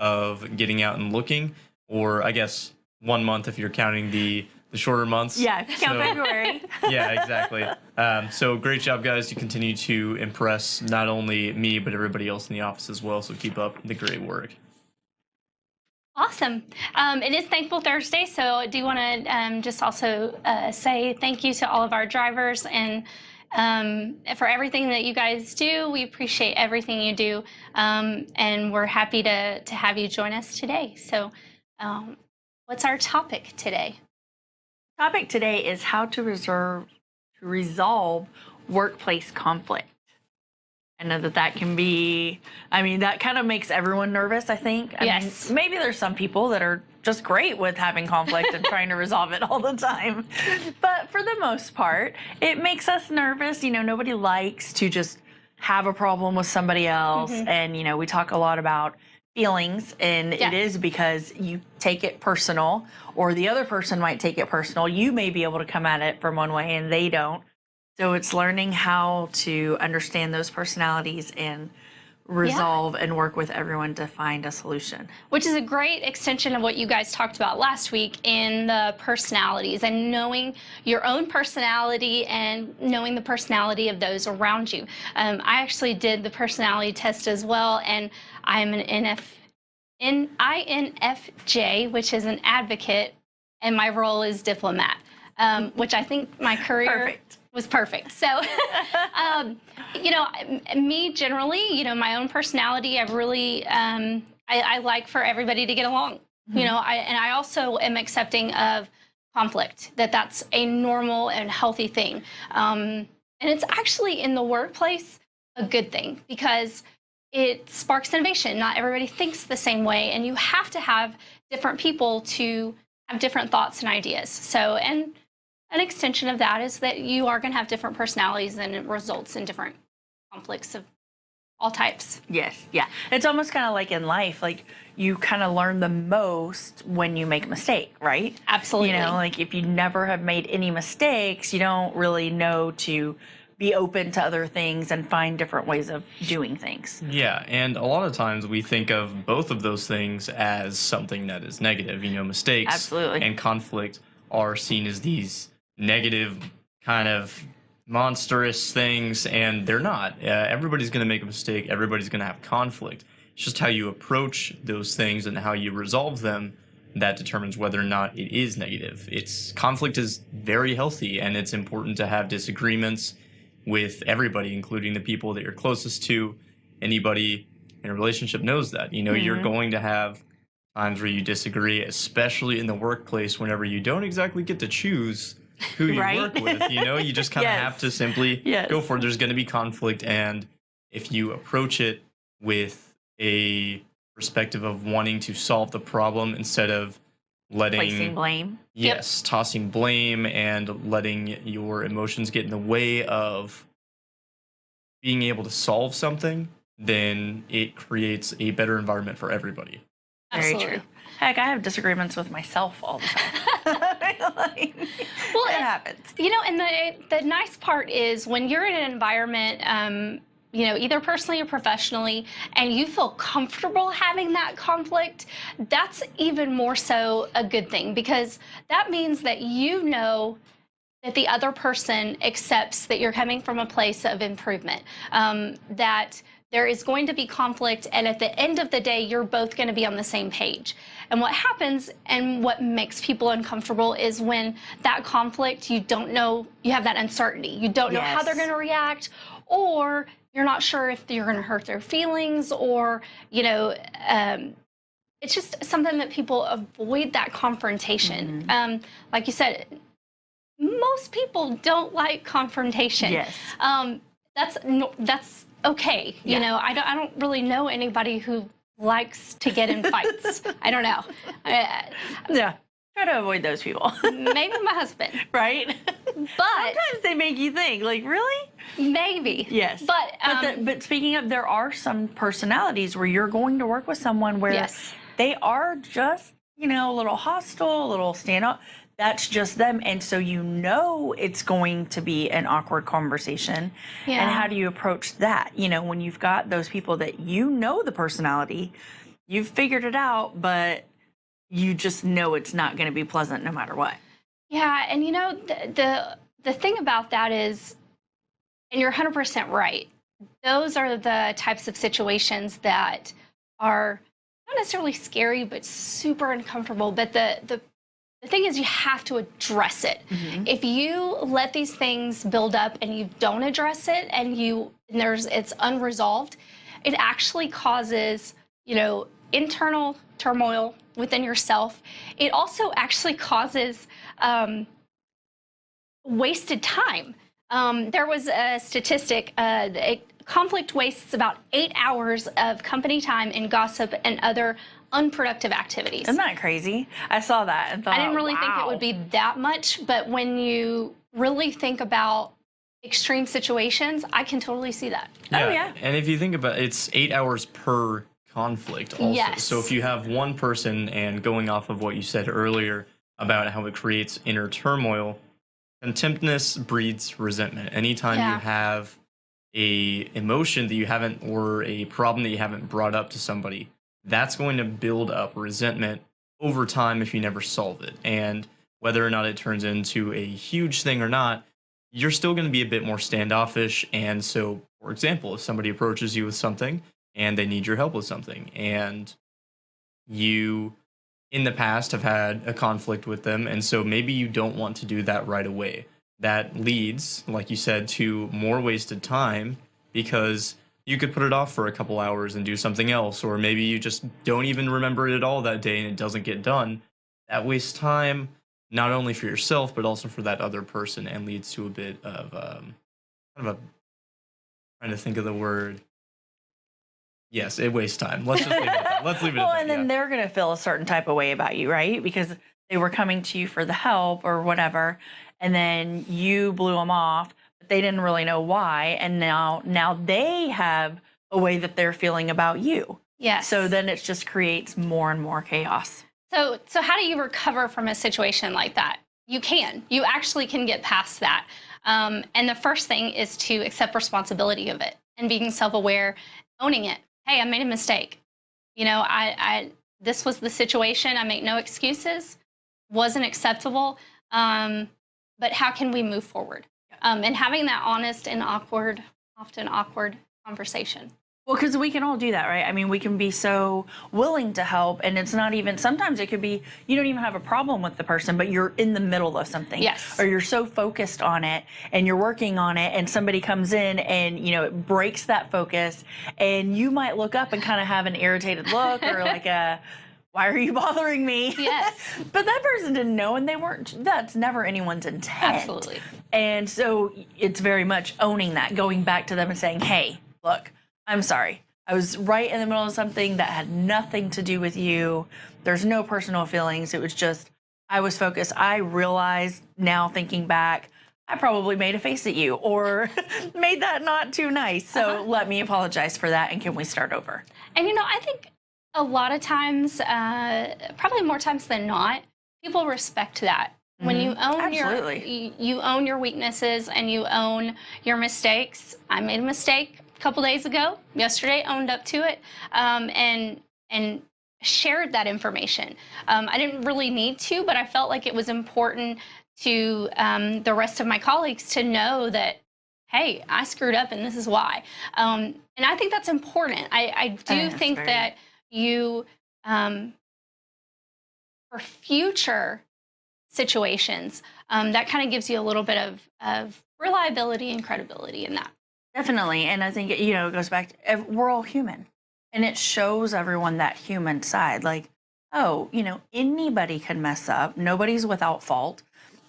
of getting out and looking, or I guess 1 month if you're counting the shorter months. Yeah, if you count February. Yeah, exactly. So great job, guys. You continue to impress not only me, but everybody else in the office as well. So keep up the great work. Awesome. It is Thankful Thursday, so I do want to just also say thank you to all of our drivers and for everything that you guys do. We appreciate everything you do, and we're happy to have you join us today. So what's our topic today? Topic today is how to resolve workplace conflict. I know that can be, that kind of makes everyone nervous, I think. Yes. Maybe there's some people that are just great with having conflict and trying to resolve it all the time. But for the most part, it makes us nervous. Nobody likes to just have a problem with somebody else. Mm-hmm. And, we talk a lot about feelings, and it is because you take it personal, or the other person might take it personal. You may be able to come at it from one way and they don't. So it's learning how to understand those personalities and resolve and work with everyone to find a solution. Which is a great extension of what you guys talked about last week in the personalities, and knowing your own personality and knowing the personality of those around you. I actually did the personality test as well, and I'm an INFJ, which is an advocate, and my role is diplomat, which I think my career was perfect. So, me generally, my own personality, I really, I like for everybody to get along, Mm-hmm. and I also am accepting of conflict, that's a normal and healthy thing. And it's actually in the workplace a good thing because it sparks innovation. Not everybody thinks the same way, and you have to have different people to have different thoughts and ideas. So, and an extension of that is that you are going to have different personalities, and it results in different conflicts of all types. Yes, yeah. It's almost kind of like in life, like you kind of learn the most when you make a mistake, right? Absolutely. Like if you never have made any mistakes, you don't really know to be open to other things and find different ways of doing things. Yeah, and a lot of times we think of both of those things as something that is negative. Mistakes Absolutely. and conflict are seen as these negative kind of monstrous things, and they're not. Everybody's going to make a mistake. Everybody's going to have conflict. It's just how you approach those things and how you resolve them that determines whether or not it is negative. Conflict is very healthy, and it's important to have disagreements with everybody, including the people that you're closest to. Anybody in a relationship knows that. You're going to have times where you disagree, especially in the workplace, whenever you don't exactly get to choose who you work with. You just kind of have to simply go for it. There's going to be conflict, and if you approach it with a perspective of wanting to solve the problem instead of placing blame. Yes, tossing blame and letting your emotions get in the way of being able to solve something, then it creates a better environment for everybody. Very Absolutely. true. Heck, I have disagreements with myself all the time. Well, it happens. And the nice part is when you're in an environment, either personally or professionally, and you feel comfortable having that conflict, that's even more so a good thing, because that means that that the other person accepts that you're coming from a place of improvement, that there is going to be conflict, and at the end of the day, you're both going to be on the same page. And what happens and what makes people uncomfortable is when that conflict, you don't know, you have that uncertainty. You don't know how they're going to react, or you're not sure if you're going to hurt their feelings, or, it's just something that people avoid, that confrontation. Like you said, most people don't like confrontation. Yes. That's okay. I don't really know anybody who likes to get in fights. I don't know. Yeah. Try to avoid those people. Maybe my husband. Right? But sometimes they make you think, like, really? Maybe. Yes. But speaking of, there are some personalities where you're going to work with someone where they are just, a little hostile, a little standoff. That's just them. And so it's going to be an awkward conversation. Yeah. And how do you approach that? When you've got those people that the personality, you've figured it out, but you just know it's not going to be pleasant no matter what. Yeah, and you know, the thing about that is, and you're 100% right, those are the types of situations that are not necessarily scary, but super uncomfortable. But the thing is, you have to address it. If you let these things build up and you don't address it, and it's unresolved, it actually causes, you know, internal turmoil within yourself. It also actually causes wasted time. There was a statistic, conflict wastes about 8 hours of company time in gossip and other unproductive activities. Isn't that crazy? I saw that and thought, I didn't really wow. think it would be that much, but when you really think about extreme situations, I can totally see that. Oh, yeah. And if you think about it, it's 8 hours per conflict also. Yes. So if you have one person, and going off of what you said earlier about how it creates inner turmoil, contemptness breeds resentment. Anytime you have a emotion that you haven't, or a problem that you haven't brought up to somebody, that's going to build up resentment over time if you never solve it. And whether or not it turns into a huge thing or not, you're still going to be a bit more standoffish. And so, for example, if somebody approaches you with something and they need your help with something, and you in the past have had a conflict with them, and so maybe you don't want to do that right away, that leads, like you said, to more wasted time, because you could put it off for a couple hours and do something else, or maybe you just don't even remember it at all that day and it doesn't get done. That wastes time, not only for yourself, but also for that other person, and leads to a bit of kind of a, trying to think of the word. Yes, it wastes time. Let's just leave it at that. Let's leave it at that. And then they're going to feel a certain type of way about you, right? Because they were coming to you for the help or whatever, and then you blew them off, but they didn't really know why. And now they have a way that they're feeling about you. Yes. So then it just creates more and more chaos. So how do you recover from a situation like that? You actually can get past that. And the first thing is to accept responsibility of it and being self-aware, owning it. Hey, I made a mistake. You know, this was the situation. I make no excuses. Wasn't acceptable. But how can we move forward? And having that honest and often awkward conversation. Well, because we can all do that, right? I mean, we can be so willing to help, and it's not even, sometimes it could be, you don't even have a problem with the person, but you're in the middle of something. Yes. Or you're so focused on it, and you're working on it, and somebody comes in, and, you know, it breaks that focus, and you might look up and kind of have an irritated look, or like why are you bothering me? Yes. But that person didn't know, and that's never anyone's intent. Absolutely. And so it's very much owning that, going back to them and saying, hey, look, I'm sorry. I was right in the middle of something that had nothing to do with you. There's no personal feelings. It was just, I was focused. I realize now, thinking back, I probably made a face at you or made that not too nice. So let me apologize for that. And can we start over? And, you know, I think a lot of times, probably more times than not, people respect that. When you own you own your weaknesses and you own your mistakes. I made a mistake a couple days ago, yesterday, owned up to it, and shared that information. I didn't really need to, but I felt like it was important to the rest of my colleagues to know that, hey, I screwed up and this is why. And I think that's important. I do think that you, for future situations, that kind of gives you a little bit of reliability and credibility in that. Definitely. And I think, you know, it goes back to, we're all human. And it shows everyone that human side. Like, oh, you know, anybody can mess up. Nobody's without fault.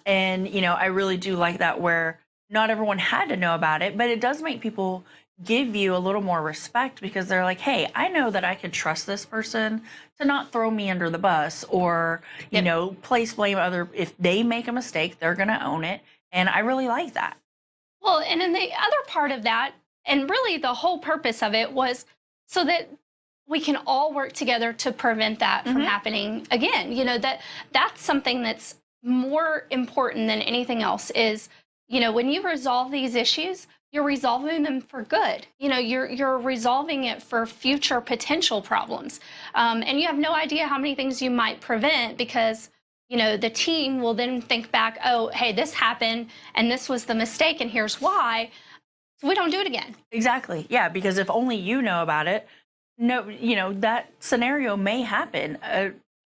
And, you know, I really do like that, where not everyone had to know about it, but it does make people give you a little more respect, because they're like, hey, I know that I could trust this person to not throw me under the bus, or, you know, place blame if they make a mistake, they're going to own it. And I really like that. Well, and then the other part of that, and really the whole purpose of it, was so that we can all work together to prevent that from happening again. You know, that's something that's more important than anything else is, you know, when you resolve these issues, you're resolving them for good. You know, you're resolving it for future potential problems. And you have no idea how many things you might prevent because, you know, the team will then think back, oh, hey, this happened and this was the mistake and here's why. So we don't do it again. Exactly. Yeah, because if only you know about it, no, you know, that scenario may happen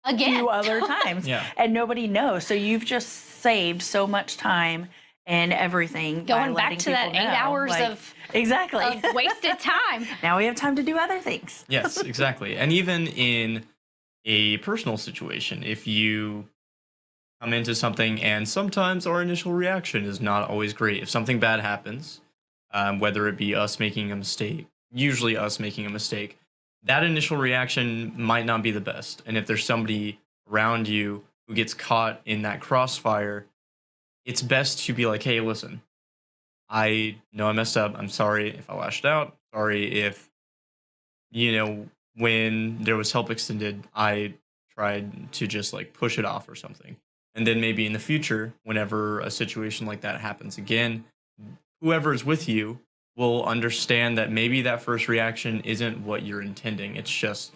Again. few other times and nobody knows. So you've just saved so much time and everything going by back to that 8 hours of wasted time. Now we have time to do other things. Yes, exactly. And even in a personal situation, if you come into something and sometimes our initial reaction is not always great. If something bad happens, whether it be us making a mistake, usually us making a mistake, that initial reaction might not be the best. And if there's somebody around you who gets caught in that crossfire, it's best to be like, hey, listen, I know I messed up. I'm sorry if I lashed out. Sorry if, you know, when there was help extended, I tried to just like push it off or something. And then maybe in the future, whenever a situation like that happens again, whoever's with you will understand that maybe that first reaction isn't what you're intending. It's just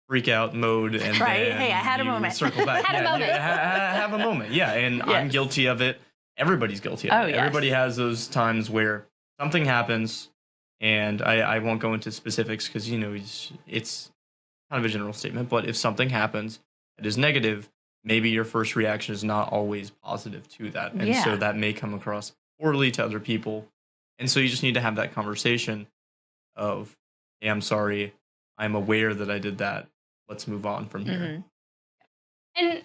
freak out mode, and right. then hey, I had a moment. Circle back. Had a moment. Have a moment. Yeah, and Yes. I'm guilty of it. Everybody's guilty of it. yes. Everybody has those times where something happens, and I won't go into specifics because, you know, it's kind of a general statement. But if something happens that is negative, maybe your first reaction is not always positive to that, and so that may come across poorly to other people. And so you just need to have that conversation of, hey, I'm sorry. I'm aware that I did that. Let's move on from here. And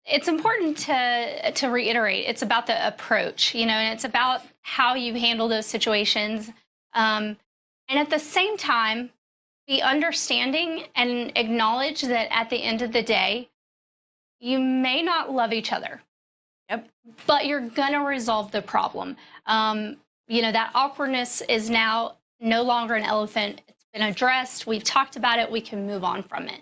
it's important to reiterate, it's about the approach, you know, and it's about how you handle those situations. And at the same time, be understanding and acknowledge that at the end of the day, you may not love each other. Yep. But you're going to resolve the problem. You know, that awkwardness is now no longer an elephant. It's been addressed. We've talked about it. We can move on from it.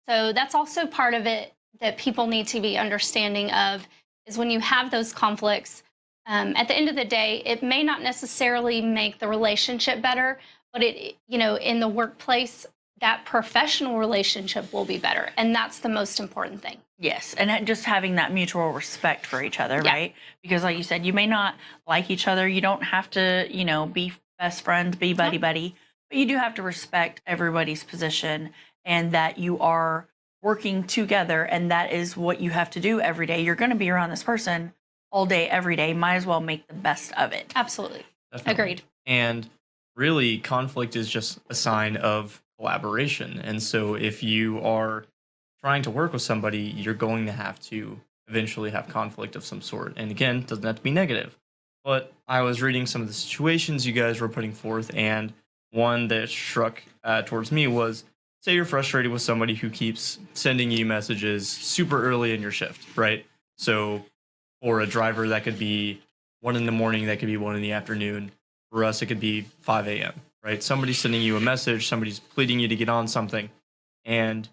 So that's also part of it that people need to be understanding of, is when you have those conflicts, at the end of the day, it may not necessarily make the relationship better, but it, you know, in the workplace, that professional relationship will be better. And that's the most important thing. Yes, and just having that mutual respect for each other, right? Because like you said, you may not like each other. You don't have to, you know, be best friends, be buddy-buddy, but you do have to respect everybody's position and that you are working together, and that is what you have to do every day. You're going to be around this person all day, every day. Might as well make the best of it. Absolutely. Definitely. Agreed. And really, conflict is just a sign of collaboration. And so if you are trying to work with somebody, you're going to have to eventually have conflict of some sort. And again, it doesn't have to be negative. But I was reading some of the situations you guys were putting forth, and one that struck towards me was, say you're frustrated with somebody who keeps sending you messages super early in your shift, right? So for a driver, that could be 1 in the morning, that could be 1 in the afternoon. For us, it could be 5 a.m., right? Somebody's sending you a message, somebody's pleading you to get on something, and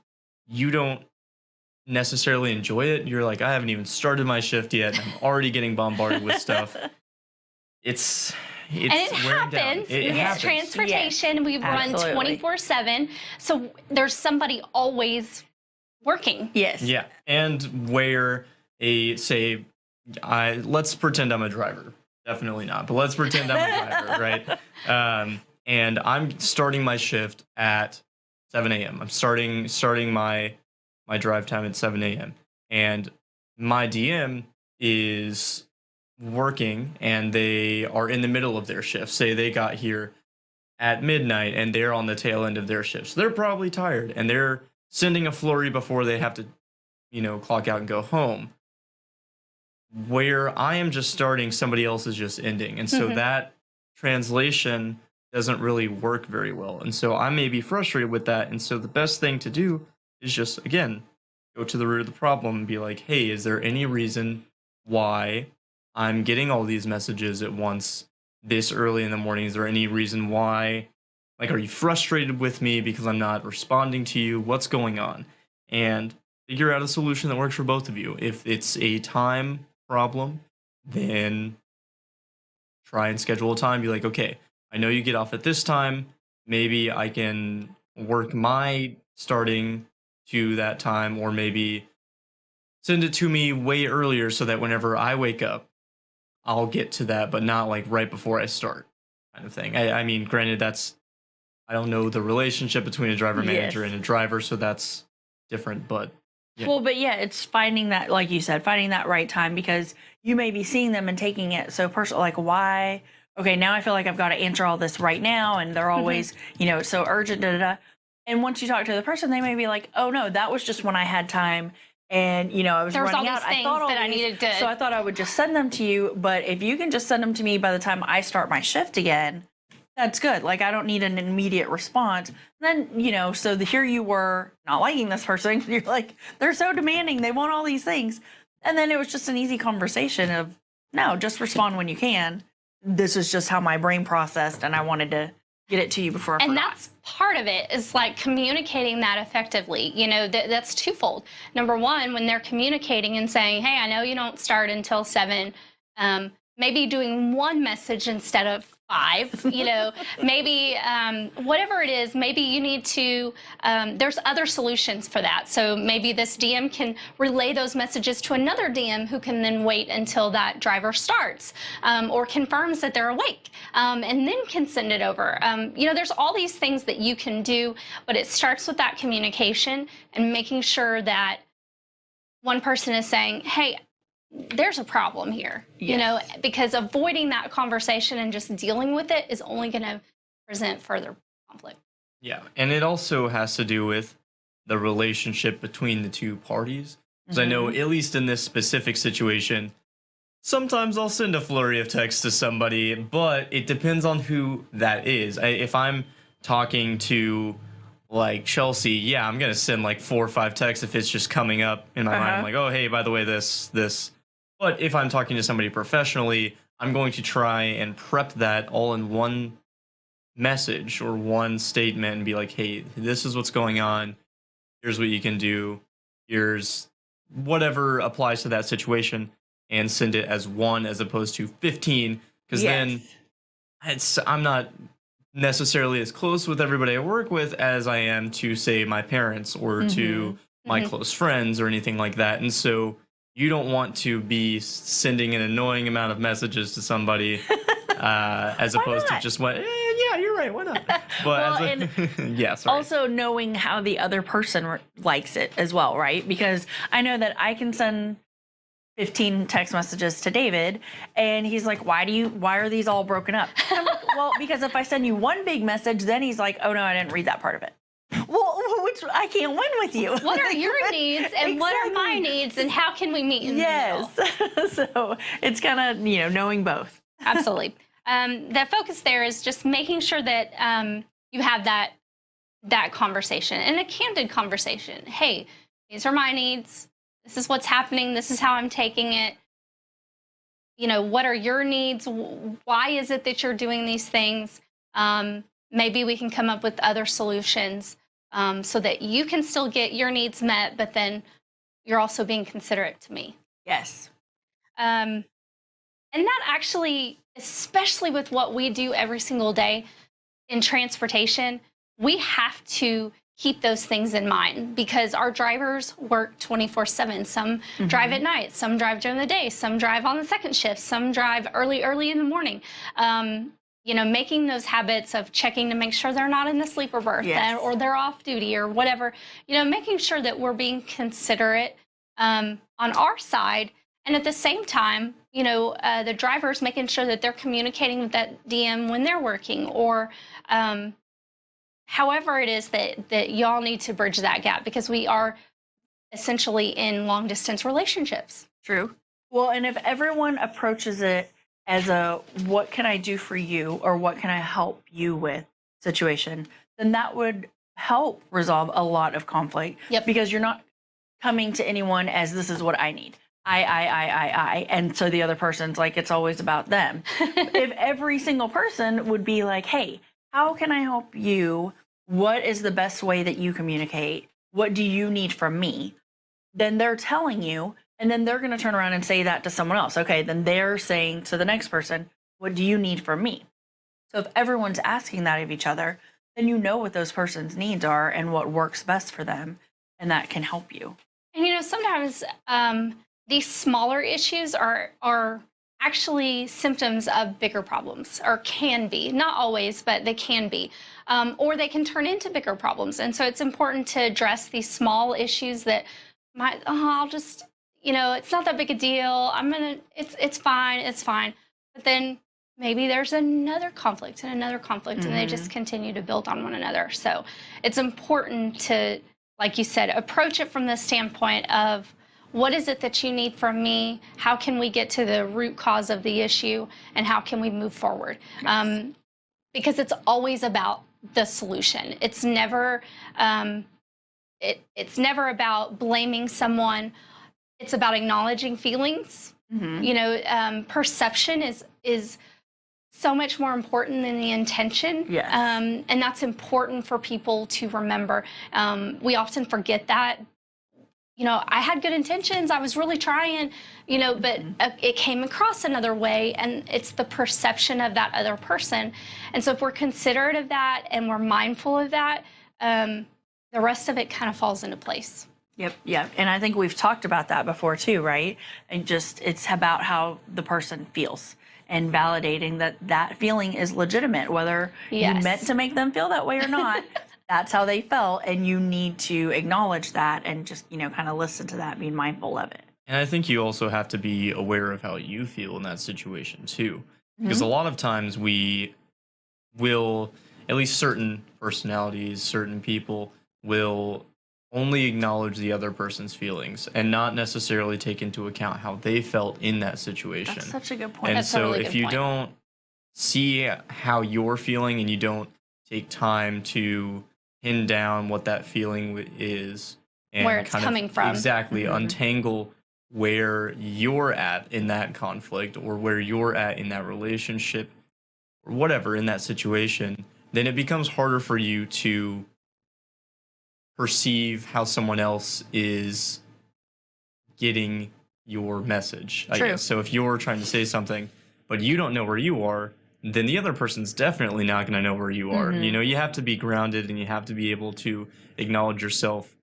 you don't necessarily enjoy it. You're like, I haven't even started my shift yet. I'm already getting bombarded with stuff. It's and it wearing down. happens. It It's happens. transportation. We run Absolutely. 24/7. So there's somebody always working. Yes. Yeah, and where let's pretend I'm a driver. Definitely not, but let's pretend I'm a driver, right? And I'm starting my shift at 7 a.m. I'm starting my drive time at 7 a.m. And my DM is working, and they are in the middle of their shift. Say they got here at midnight, and they're on the tail end of their shift. So they're probably tired, and they're sending a flurry before they have to, you know, clock out and go home. Where I am just starting, somebody else is just ending. And so that translation doesn't really work very well. And so I may be frustrated with that. And so the best thing to do is just, again, go to the root of the problem and be like, hey, is there any reason why I'm getting all these messages at once this early in the morning? Is there any reason why? Like, are you frustrated with me because I'm not responding to you? What's going on? And figure out a solution that works for both of you. If it's a time problem, then try and schedule a time. Be like, okay, I know you get off at this time. Maybe I can work my starting to that time, or maybe send it to me way earlier so that whenever I wake up, I'll get to that, but not like right before I start, kind of thing. I mean, granted, I don't know the relationship between a driver manager and a driver, so that's different, but yeah. Well, but yeah, it's finding that, like you said, finding that right time, because you may be seeing them and taking it so personal. Like, why? Okay, now I feel like I've got to answer all this right now, and they're always, so urgent. Da, da, da. And once you talk to the person, they may be like, "Oh no, that was just when I had time, and I was running out. I thought I needed to. So I thought I would just send them to you. But if you can just send them to me by the time I start my shift again, that's good. Like, I don't need an immediate response." And then, so here you were not liking this person. You're like, they're so demanding. They want all these things. And then it was just an easy conversation of, no, just respond when you can. This is just how my brain processed, and I wanted to get it to you before I forgot. And that's part of it, is like communicating that effectively. That's twofold. Number one, when they're communicating and saying, hey, I know you don't start until 7, maybe doing one message instead of 5, maybe whatever it is, maybe you need to, there's other solutions for that. So maybe this DM can relay those messages to another DM who can then wait until that driver starts or confirms that they're awake and then can send it over. There's all these things that you can do, but it starts with that communication and making sure that one person is saying, hey, there's a problem here, because avoiding that conversation and just dealing with it is only going to present further conflict. Yeah. And it also has to do with the relationship between the two parties. Because I know, at least in this specific situation, sometimes I'll send a flurry of texts to somebody, but it depends on who that is. If I'm talking to like Chelsea, yeah, I'm going to send like 4 or 5 texts if it's just coming up in my mind. I'm like, oh, hey, by the way, this. But if I'm talking to somebody professionally, I'm going to try and prep that all in one message or one statement and be like, hey, this is what's going on. Here's what you can do. Here's whatever applies to that situation, and send it as one as opposed to 15. Because then I'm not necessarily as close with everybody I work with as I am to, say, my parents or to my close friends or anything like that. And so you don't want to be sending an annoying amount of messages to somebody as opposed to just yeah, you're right, why not? But yeah, sorry. Also knowing how the other person likes it as well, right? Because I know that I can send 15 text messages to David, and he's like, why are these all broken up? I'm like, well, because if I send you one big message, then he's like, oh no, I didn't read that part of it. Well, which I can't win with you. What are your needs and what are my needs, and how can we meet in the middle? So it's kind of, knowing both. Absolutely. The focus there is just making sure that you have that conversation, and a candid conversation. Hey, these are my needs. This is what's happening. This is how I'm taking it. What are your needs? Why is it that you're doing these things? Maybe we can come up with other solutions so that you can still get your needs met, but then you're also being considerate to me. Yes. And that actually, especially with what we do every single day in transportation, we have to keep those things in mind, because our drivers work 24/7. Some drive at night, some drive during the day, some drive on the second shift, some drive early in the morning. Making those habits of checking to make sure they're not in the sleeper berth or they're off duty or whatever, making sure that we're being considerate on our side. And at the same time, the drivers making sure that they're communicating with that DM when they're working, or however it is that y'all need to bridge that gap, because we are essentially in long distance relationships. True. Well, and if everyone approaches it as a what can I do for you, or what can I help you with situation, then that would help resolve a lot of conflict. Yep. Because you're not coming to anyone as this is what I need. I. And so the other person's like, it's always about them. If every single person would be like, hey, how can I help you? What is the best way that you communicate? What do you need from me? Then they're telling you, and then they're going to turn around and say that to someone else. Okay, then they're saying to the next person, What do you need from me? So if everyone's asking that of each other, then you know what those person's needs are and what works best for them, and that can help you. And sometimes these smaller issues are actually symptoms of bigger problems, or can be. Not always, but they can be. Or they can turn into bigger problems. And so it's important to address these small issues that might, I'll just, it's not that big a deal. It's fine. But then maybe there's another conflict and another conflict, and they just continue to build on one another. So it's important to, like you said, approach it from the standpoint of, what is it that you need from me? How can we get to the root cause of the issue? And how can we move forward? Yes. Because it's always about the solution. It's never it's never about blaming someone. It's about acknowledging feelings. Perception is so much more important than the intention. Yes. And that's important for people to remember. We often forget that. I had good intentions. I was really trying, but it came across another way, and it's the perception of that other person. And so if we're considerate of that and we're mindful of that, the rest of it kind of falls into place. Yep. And I think we've talked about that before too, right? And it's about how the person feels and validating that feeling is legitimate, whether you meant to make them feel that way or not. That's how they felt, and you need to acknowledge that and just, kind of listen to that, being mindful of it. And I think you also have to be aware of how you feel in that situation too. Because a lot of times we will, at least certain personalities, certain people will only acknowledge the other person's feelings and not necessarily take into account how they felt in that situation. That's such a good point. And That's so a really if good you point. don't see how you're feeling and you don't take time to pin down what that feeling is and Where it's coming from. Exactly. Untangle where you're at in that conflict or where you're at in that relationship or whatever in that situation, then it becomes harder for you to perceive how someone else is getting your message, I guess. So if you're trying to say something, but you don't know where you are, then the other person's definitely not going to know where you are. You have to be grounded and you have to be able to acknowledge yourself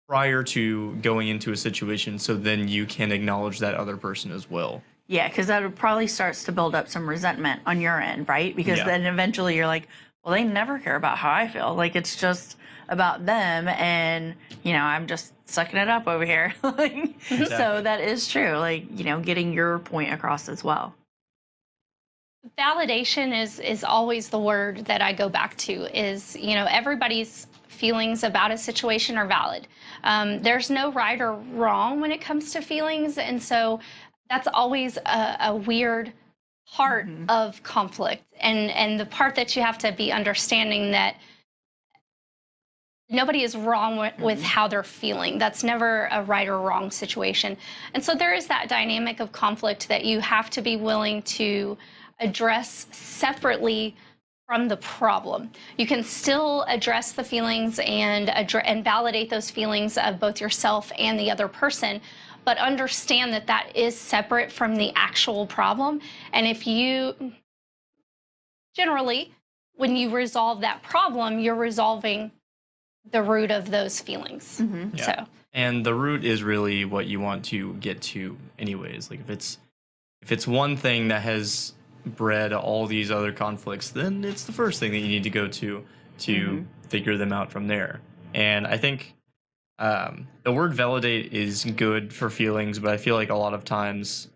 prior to going into a situation so then you can acknowledge that other person as well. Yeah, because that probably starts to build up some resentment on your end, right? Because then eventually you're like, well, they never care about how I feel. Like, it's just about them, and, I'm just sucking it up over here. Exactly. So that is true. Like, getting your point across as well. Validation is always the word that I go back to. Is everybody's feelings about a situation are valid. There's no right or wrong when it comes to feelings, and so that's always a weird part of conflict, and the part that you have to be understanding that nobody is wrong with how they're feeling. That's never a right or wrong situation, and so there is that dynamic of conflict that you have to be willing to address separately from the problem. You can still address the feelings and validate those feelings of both yourself and the other person, but understand that that is separate from the actual problem. And if you, generally, when you resolve that problem, you're resolving the root of those feelings. So, and the root is really what you want to get to anyways. Like if it's one thing that has bred all these other conflicts, then it's the first thing that you need to go to figure them out from there. And I think the word validate is good for feelings, but I feel like a lot of times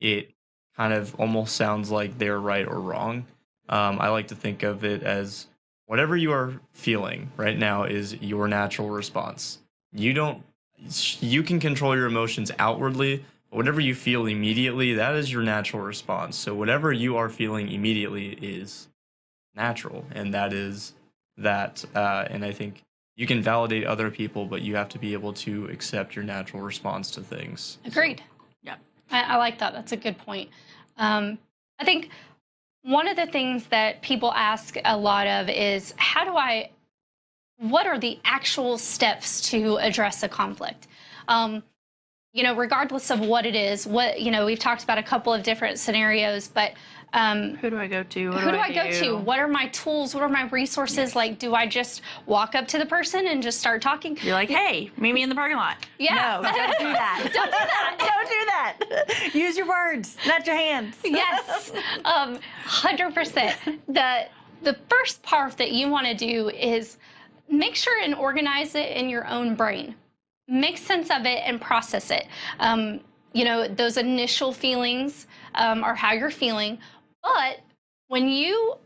it kind of almost sounds like they're right or wrong. I like to think of it as whatever you are feeling right now is your natural response. You can control your emotions outwardly, but whatever you feel immediately, that is your natural response. So whatever you are feeling immediately is natural, and that is that. And I think you can validate other people, but you have to be able to accept your natural response to things. Agreed. Yeah, I like that. That's a good point. I think one of the things that people ask a lot of is, what are the actual steps to address a conflict? regardless of what it is, we've talked about a couple of different scenarios, but who do I go to? Who do I go to? What are my tools? What are my resources? Yes. Like, do I just walk up to the person and just start talking? You're like, hey, meet me in the parking lot. Yeah. No, don't do that. Don't do that. Don't do that. Use your words, not your hands. Yes, 100%. The first part that you want to do is make sure and organize it in your own brain. Make sense of it and process it. Those initial feelings are how you're feeling. But when you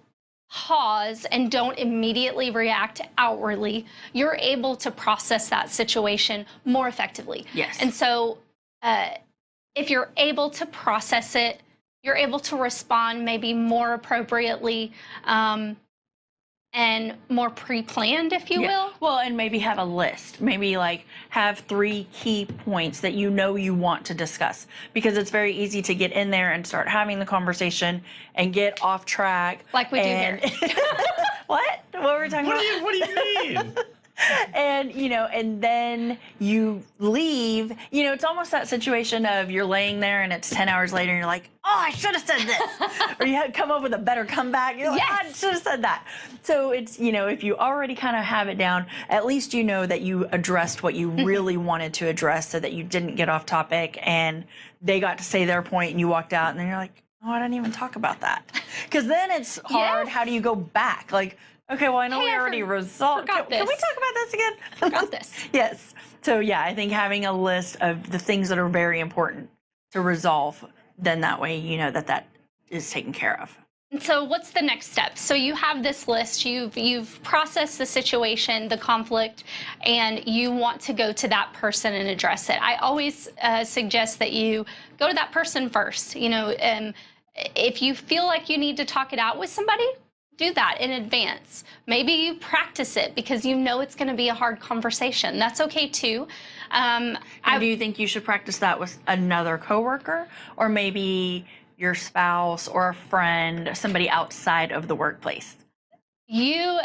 pause and don't immediately react outwardly, you're able to process that situation more effectively. Yes. And so if you're able to process it, you're able to respond maybe more appropriately and more pre-planned, if you will. Well, and maybe have a list. Maybe like have 3 key points that you want to discuss, because it's very easy to get in there and start having the conversation and get off track. Like we do here. What? What were we talking about? What do you mean? And then you leave. It's almost that situation of you're laying there and it's 10 hours later and you're like, oh, I should have said this. Or you had come up with a better comeback. You're like, Yes. I should have said that. So it's, if you already kind of have it down, at least you know that you addressed what you really wanted to address, so that you didn't get off topic and they got to say their point and you walked out and then you're like, oh, I didn't even talk about that. Because then it's hard. Yes. How do you go back? Like, okay, well, I know Hey, we I already resolved. Can we talk about this again? Forgot this. Yes. So, yeah, I think having a list of the things that are very important to resolve, then that way you know that is taken care of. And so what's the next step? So you have this list, you've processed the situation, the conflict, and you want to go to that person and address it. I always suggest that you go to that person first. If you feel like you need to talk it out with somebody, do that in advance. Maybe you practice it because you know it's going to be a hard conversation. That's okay too. Do you think you should practice that with another coworker, or maybe your spouse or a friend, somebody outside of the workplace? You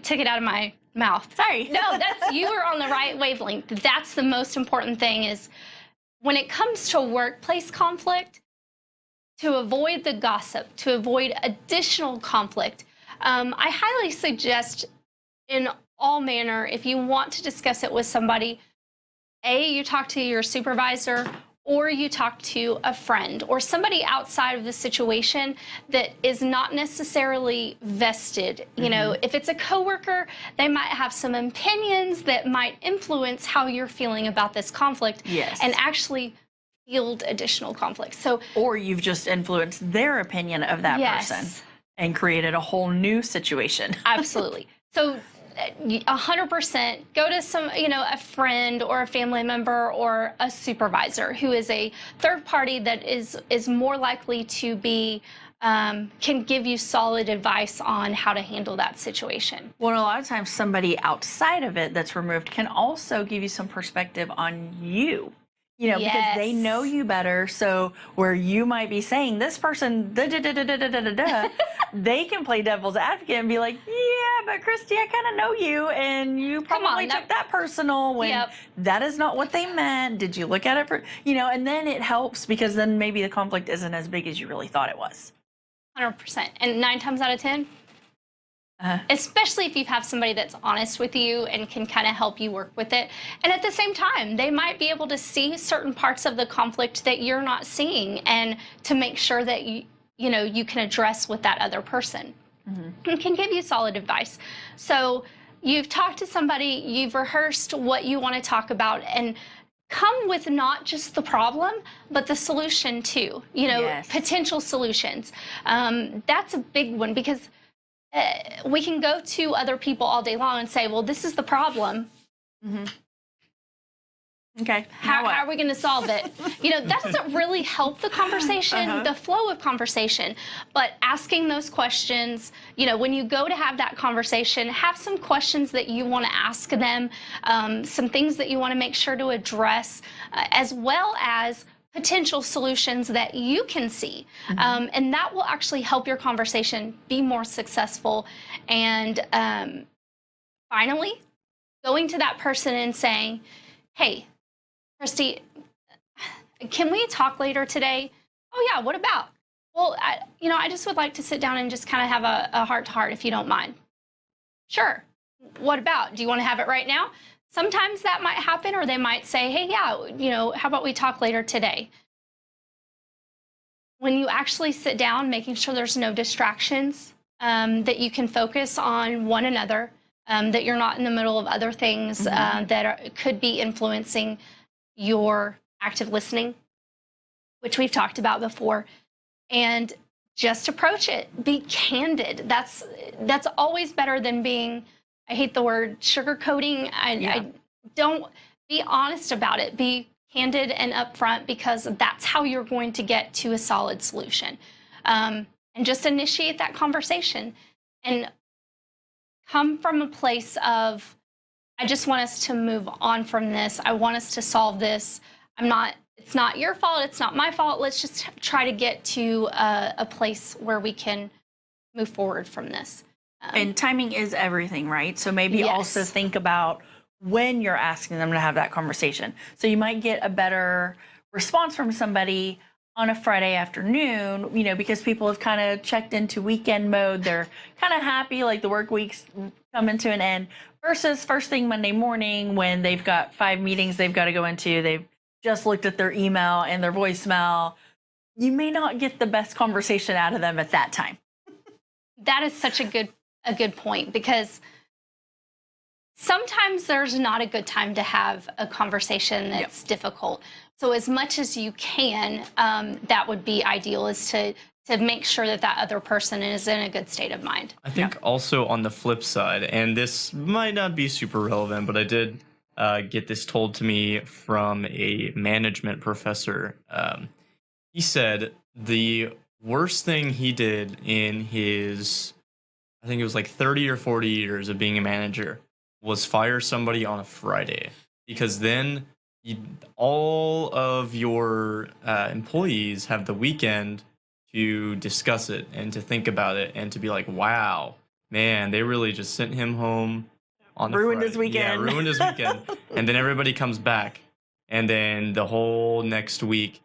took it out of my mouth. Sorry. No, you were on the right wavelength. That's the most important thing, is when it comes to workplace conflict, to avoid the gossip, to avoid additional conflict, I highly suggest in all manner, if you want to discuss it with somebody, you talk to your supervisor, or you talk to a friend or somebody outside of the situation that is not necessarily vested. If it's a coworker, they might have some opinions that might influence how you're feeling about this conflict. Yes. And actually field additional conflict. Or you've just influenced their opinion of that person and created a whole new situation. Absolutely. So 100% go to a friend or a family member or a supervisor who is a third party that is more likely to be can give you solid advice on how to handle that situation. Well, a lot of times somebody outside of it that's removed can also give you some perspective on you. Because they know you better. So where you might be saying this person, they can play devil's advocate and be like, yeah, but Christy, I kind of know you, and you probably took that personal when that is not what they meant. Did you look at it for, and then it helps, because then maybe the conflict isn't as big as you really thought it was. 100%. And 9 times out of 10, especially if you have somebody that's honest with you and can kind of help you work with it. And at the same time, they might be able to see certain parts of the conflict that you're not seeing, and to make sure that you can address with that other person. And can give you solid advice. So you've talked to somebody, you've rehearsed what you want to talk about, and come with not just the problem, but the solution too. Potential solutions. That's a big one, because we can go to other people all day long and say, well, this is the problem. Okay. How are we going to solve it? That doesn't really help the conversation, the flow of conversation. But asking those questions, when you go to have that conversation, have some questions that you want to ask them, some things that you want to make sure to address, as well as potential solutions that you can see. And that will actually help your conversation be more successful. And finally, going to that person and saying, hey, Christy, can we talk later today? Oh yeah, what about? Well, I just would like to sit down and just kind of have a heart to heart if you don't mind. Sure. What about? Do you want to have it right now? Sometimes that might happen, or they might say, hey, yeah, how about we talk later today? When you actually sit down, making sure there's no distractions, that you can focus on one another, that you're not in the middle of other things that could be influencing your active listening, which we've talked about before, and just approach it. Be candid. That's always better than being, I hate the word sugarcoating. I don't, be honest about it. Be candid and upfront, because that's how you're going to get to a solid solution. And just initiate that conversation and come from a place of, I just want us to move on from this. I want us to solve this. It's not your fault. It's not my fault. Let's just try to get to a place where we can move forward from this. And timing is everything, right? So maybe also think about when you're asking them to have that conversation. So you might get a better response from somebody on a Friday afternoon, because people have kind of checked into weekend mode. They're kind of happy, like the work week's coming to an end, versus first thing Monday morning when they've got 5 meetings they've got to go into. They've just looked at their email and their voicemail. You may not get the best conversation out of them at that time. That is such a good point, because sometimes there's not a good time to have a conversation that's difficult. So as much as you can, that would be ideal, is to make sure that other person is in a good state of mind. I think also on the flip side, and this might not be super relevant, but I did get this told to me from a management professor. He said the worst thing he did in his, I think it was like 30 or 40 years of being a manager, was fire somebody on a Friday, because then all of your employees have the weekend to discuss it and to think about it and to be like, wow, man, they really just sent him home on the ruined Friday. his weekend. Yeah, ruined his weekend. And then everybody comes back, and then the whole next week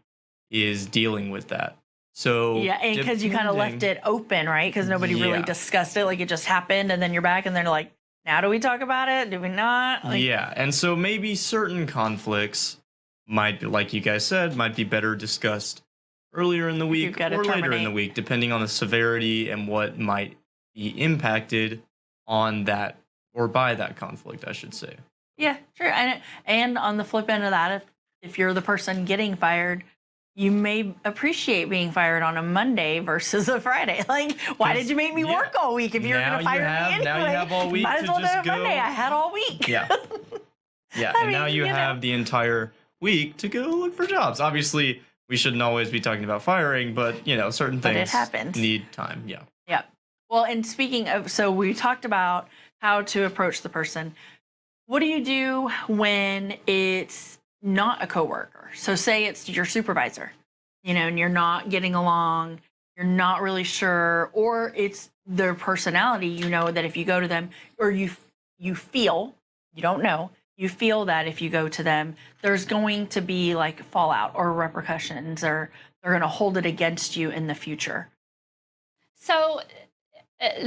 is dealing with that. So and because you kind of left it open, right? Because nobody really discussed it, like it just happened, and then you're back, and they're like, now do we talk about it? Do we not? And so maybe certain conflicts might be, like you guys said, might be better discussed earlier in the week or later in the week, depending on the severity and what might be impacted on that or by that conflict, I should say. Yeah, sure. And on the flip end of that, if you're the person getting fired, you may appreciate being fired on a Monday versus a Friday. Like, why did you make me work all week if you're going to fire me anyway? Now you have all week Might as well to just do it go. Monday. I had all week. Yeah. And now you have the entire week to go look for jobs. Obviously, we shouldn't always be talking about firing, but, certain things need time. Yeah. Yeah. Well, and speaking of, so we talked about how to approach the person. What do you do when it's not a coworker? So say it's your supervisor, and you're not getting along, you're not really sure, or it's their personality, that if you go to them, or you feel, you don't know, you feel that if you go to them, there's going to be like fallout or repercussions, or they're going to hold it against you in the future. So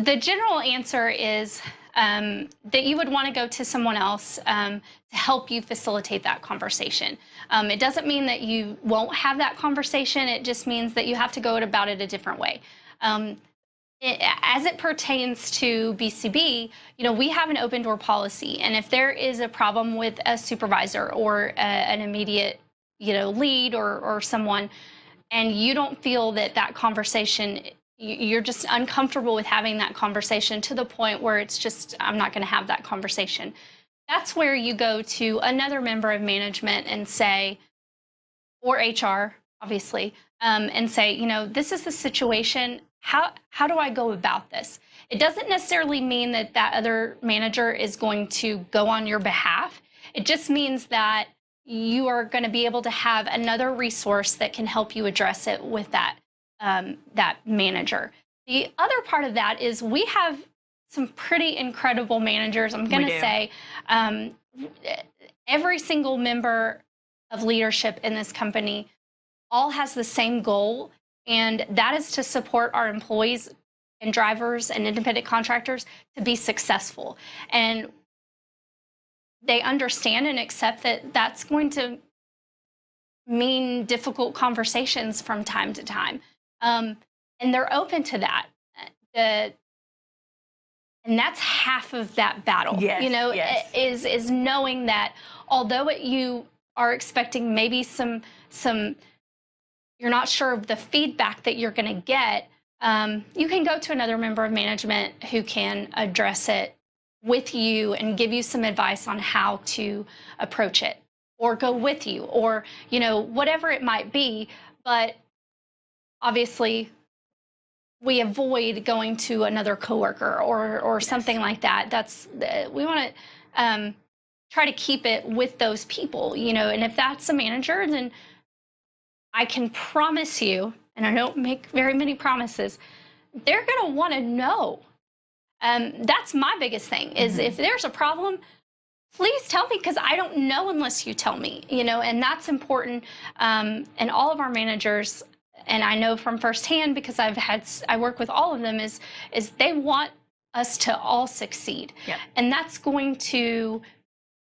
the general answer is that you would want to go to someone else to help you facilitate that conversation. It doesn't mean that you won't have that conversation. It just means that you have to go about it a different way. As it pertains to BCB, we have an open door policy. And if there is a problem with a supervisor or an immediate, lead or someone, and you don't feel that conversation, you're just uncomfortable with having that conversation to the point where it's just, I'm not going to have that conversation. That's where you go to another member of management and say, or HR, obviously, and say, this is the situation. How do I go about this? It doesn't necessarily mean that other manager is going to go on your behalf. It just means that you are going to be able to have another resource that can help you address it with that manager. The other part of that is we have some pretty incredible managers. I'm going to say every single member of leadership in this company all has the same goal, and that is to support our employees and drivers and independent contractors to be successful. And they understand and accept that that's going to mean difficult conversations from time to time. And they're open to that. The, and that's half of that battle, Yes, you know, yes. is knowing that although you are expecting maybe some, you're not sure of the feedback that you're going to get, you can go to another member of management who can address it with you and give you some advice on how to approach it, or go with you, or, you know, whatever it might be. But obviously, we avoid going to another coworker or Yes. something like that. That's we want to try to keep it with those people, you know. And if that's a manager, then I can promise you, and I don't make very many promises, they're going to want to know. That's my biggest thing is if there's a problem, please tell me, because I don't know unless you tell me, you know, and that's important. And all of our managers, and I know from firsthand because I work with all of them, is they want us to all succeed. Yep. And that's going to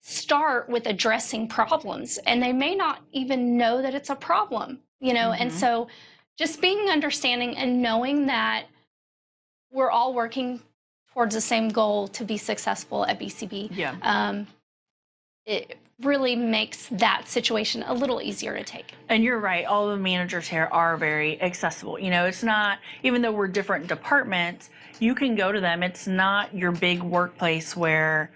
start with addressing problems, and they may not even know that it's a problem, you know. And so just being understanding and knowing that we're all working towards the same goal to be successful at BCB. Yeah. It really makes that situation a little easier to take. And you're right. All the managers here are very accessible. You know, it's not, even though we're different departments, you can go to them. It's not your big workplace where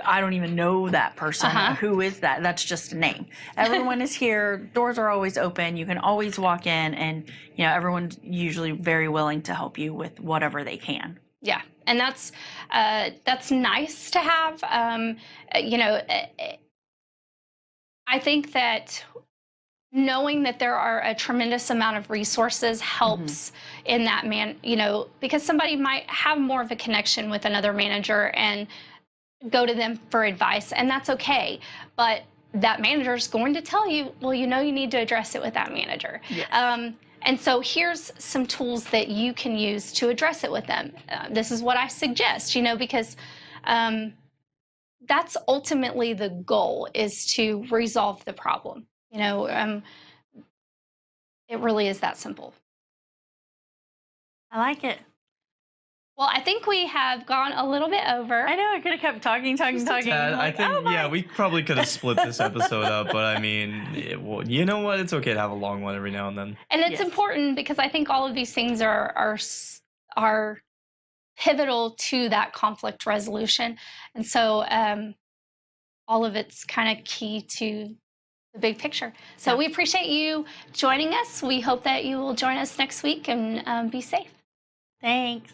I don't even know that person. Who is that? That's just a name. Everyone is here. Doors are always open. You can always walk in, and, you know, everyone's usually very willing to help you with whatever they can. Yeah. And that's nice to have. You know, I think that knowing that there are a tremendous amount of resources helps in that you know, because somebody might have more of a connection with another manager and go to them for advice, and that's okay. But that manager is going to tell you, well, you know, you need to address it with that manager. Yes. And so here's some tools that you can use to address it with them. This is what I suggest, you know, because that's ultimately the goal, is to resolve the problem. You know, it really is that simple. I like it. Well, I think we have gone a little bit over. I know, I could have kept talking. I think, yeah, we probably could have split this episode up, but I mean, well, you know what? It's okay to have a long one every now and then. And it's important because I think all of these things are pivotal to that conflict resolution. And so all of it's kind of key to the big picture. So we appreciate you joining us. We hope that you will join us next week, and be safe. Thanks.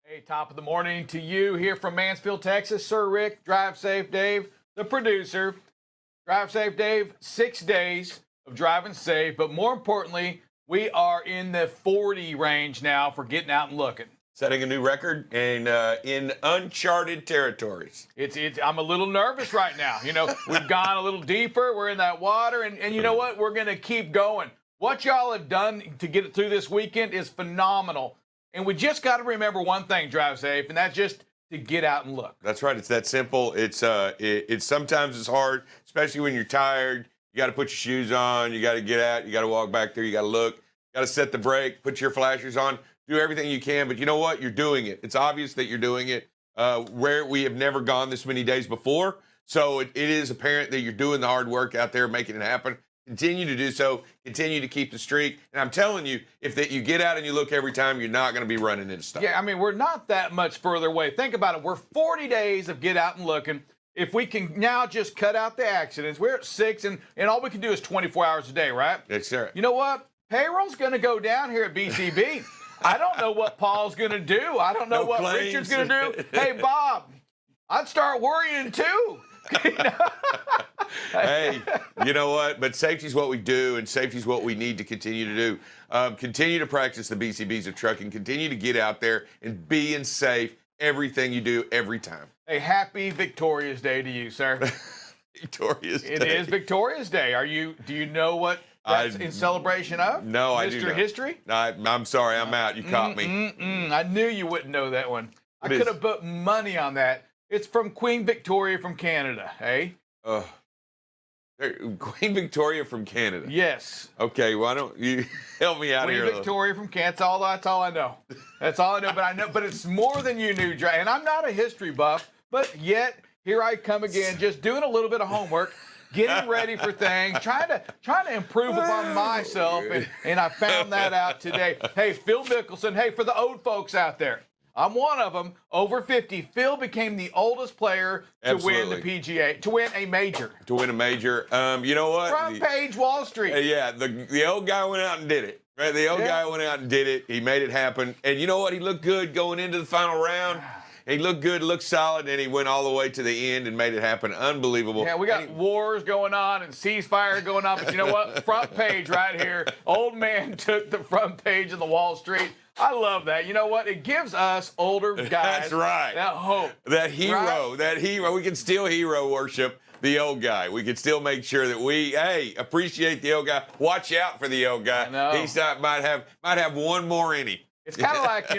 Hey, top of the morning to you here from Mansfield, Texas. Sir Rick, Drive Safe Dave, the producer. Drive Safe Dave, 6 days of driving safe, but more importantly, we are in the 40 range now for getting out and looking. Setting a new record and in uncharted territories. I'm a little nervous right now. You know, we've gone a little deeper. We're in that water, and you know what? We're going to keep going. What y'all have done to get it through this weekend is phenomenal. And we just got to remember one thing, Drive Safe, and that's just to get out and look. That's right. It's that simple. It's sometimes it's hard, especially when you're tired. You got to put your shoes on. You got to get out. You got to walk back there. You got to look. You got to set the brake. Put your flashers on. Do everything you can, but you know what? You're doing it. It's obvious that you're doing it. Where we have never gone this many days before, so it is apparent that you're doing the hard work out there, making it happen. Continue to do so. Continue to keep the streak. And I'm telling you, if you get out and you look every time, you're not going to be running into stuff. Yeah, I mean, we're not that much further away. Think about it. We're 40 days of get out and looking. If we can now just cut out the accidents, we're at 6, and all we can do is 24 hours a day, right? Yes, sir. You know what? Payroll's going to go down here at BCB. I don't know what Paul's going to do. I don't know what claims. Richard's going to do. Hey, Bob, I'd start worrying too. Hey, you know what? But safety's what we do, and safety's what we need to continue to do. Continue to practice the BCBs of trucking. Continue to get out there and being safe. Everything you do, every time. Hey, happy Victoria's Day to you, sir. Victoria's Day. It is Victoria's Day. Do you know what that's in celebration of? No, I do not. Mr. History? I'm sorry, I'm out. You caught me. I knew you wouldn't know that one. I could have put money on that. It's from Queen Victoria from Canada, hey? Queen Victoria from Canada. Yes. Okay, why don't you help me out here? Queen Victoria from Canada. That's all I know. That's all I know. But it's more than you knew, and I'm not a history buff, but yet here I come again, just doing a little bit of homework, getting ready for things, trying to improve upon myself, and I found that out today. Hey, Phil Mickelson. Hey, for the old folks out there, I'm one of them, over 50. Phil became the oldest player to win the PGA, to win a major. To win a major. You know what? Front page Wall Street. Yeah, the old guy went out and did it. Right? The old guy went out and did it. He made it happen. And you know what? He looked good going into the final round. He looked good, looked solid, and he went all the way to the end and made it happen. Unbelievable. Yeah, we got wars going on and ceasefire going on, but you know what? Front page right here. Old man took the front page of the Wall Street. I love that. You know what? It gives us older guys That's right. that hope. That hero. We can still hero worship the old guy. We can still make sure that we, appreciate the old guy. Watch out for the old guy. I know. He's not, might have one more in him. It's kind of like,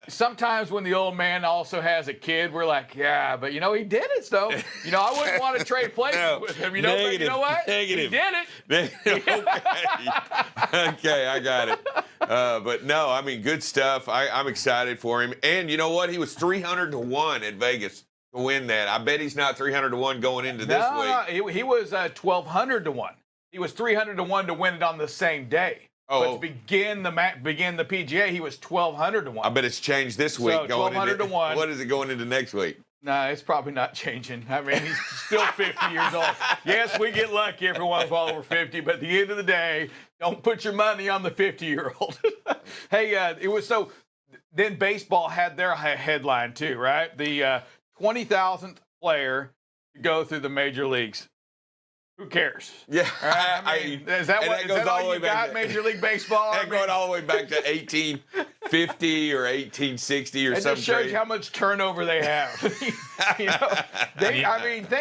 sometimes when the old man also has a kid, we're like, yeah, but he did it, though. I wouldn't want to trade places with him. But you know what? Negative. He did it. Okay, I got it. But no, I mean, good stuff. I'm excited for him. And you know what? He was 300 to 1 at Vegas to win that. I bet he's not 300 to 1 going into this week. No, he was 1,200 to 1. He was 300 to 1 to win it on the same day. But to begin the PGA, he was 1,200 to 1. I bet it's changed this week. So 1,200 to 1. What is it going into next week? No, it's probably not changing. I mean, he's still 50 years old. Yes, we get lucky every once in a while over 50, but at the end of the day, don't put your money on the 50-year-old. Hey, it was so. Then baseball had their headline too, right? The 20,000th player to go through the major leagues. Who cares? Yeah. Is that all you got, Major League Baseball? That going all the way back to 1850 or 1860 or something. It just shows you how much turnover they have. Think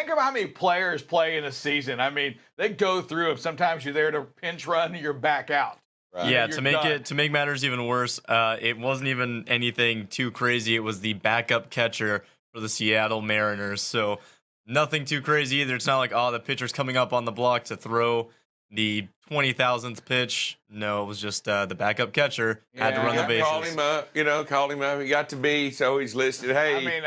of how many players play in a season. I mean, they go through them. Sometimes you're there to pinch run, and you're back out. Right. Yeah, to make matters even worse, it wasn't even anything too crazy. It was the backup catcher for the Seattle Mariners. So nothing too crazy either. It's not like, the pitcher's coming up on the block to throw the 20,000th pitch. No, it was just the backup catcher had to run the bases. Called him up. He got to be, so he's listed. Hey. I mean,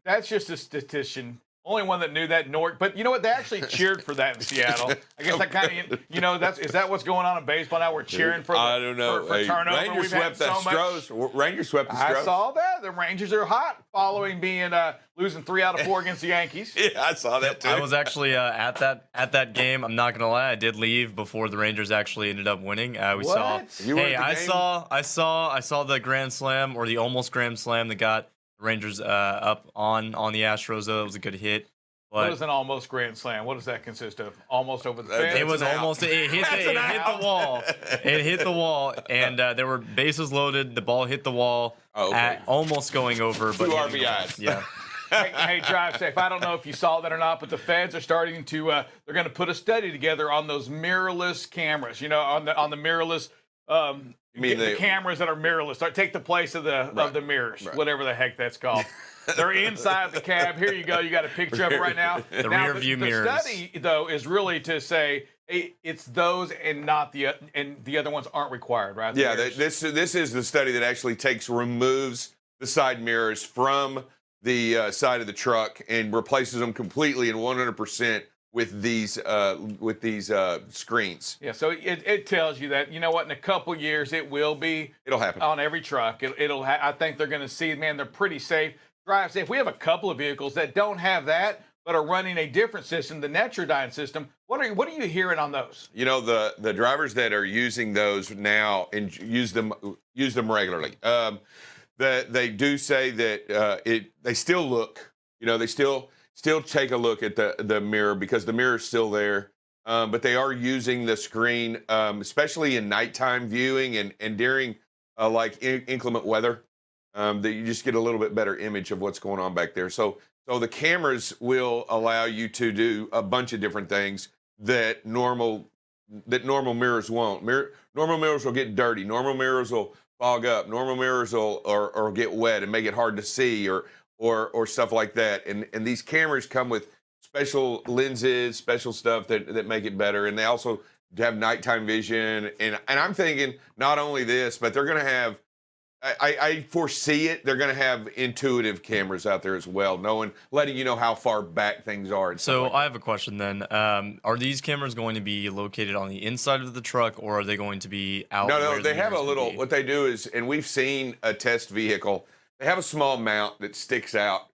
that's just a statistician Only one that knew that, Newark. But you know what? They actually cheered for that in Seattle. I guess that kind of, you know, is that what's going on in baseball now? We're cheering for I don't know. for turnover. Rangers swept the Stros. Rangers swept the Stros. I saw that. The Rangers are hot following being losing 3 out of 4 against the Yankees. Yeah, I saw that too. I was actually at that game. I'm not gonna lie, I did leave before the Rangers actually ended up winning. We saw. You were Hey, at the game? I saw the grand slam or the almost grand slam that got the Rangers up on the Astros. Though it was a good hit. What But is an almost grand slam? What does that consist of? Almost over the fence? it was almost. It hit the wall. It hit the wall, and there were bases loaded. The ball hit the wall, at almost going over. But 2 hitting the wall. RBIs. Yeah. Hey, drive safe. I don't know if you saw that or not, but the feds are starting to. They're going to put a study together on those mirrorless cameras. You know, on the mirrorless. You mean the cameras that are mirrorless? Take the place of the mirrors, whatever the heck that's called. They're inside the cab. Here you go. You got a picture of it right now. The rear view mirrors. The study, though, is really to say hey, it's those and not the other ones aren't required, right? Yeah, this is the study that actually removes the side mirrors from the side of the truck and replaces them completely and 100% with these screens. Yeah, so it tells you that, you know what, in a couple years it'll happen on every truck. I think they're going to see, man, they're pretty safe. Drive safe. We have a couple of vehicles that don't have that, but are running a different system, the Netrodyne system. What are you hearing on those? You know, the drivers that are using those now and use them regularly. They do say that they still look. You know, they still take a look at the mirror because the mirror is still there. But they are using the screen, especially in nighttime viewing and during like inclement weather. That you just get a little bit better image of what's going on back there. So the cameras will allow you to do a bunch of different things that normal mirrors won't. Normal mirrors will get dirty. Normal mirrors will fog up. Normal mirrors will or get wet and make it hard to see or stuff like that. And these cameras come with special lenses, special stuff that make it better. And they also have nighttime vision. And I'm thinking not only this, but they're going to have. I foresee it. They're going to have intuitive cameras out there as well, letting you know how far back things are. So I have a question then. Are these cameras going to be located on the inside of the truck, or are they going to be out? No. They have a little. What they do is, and we've seen a test vehicle. They have a small mount that sticks out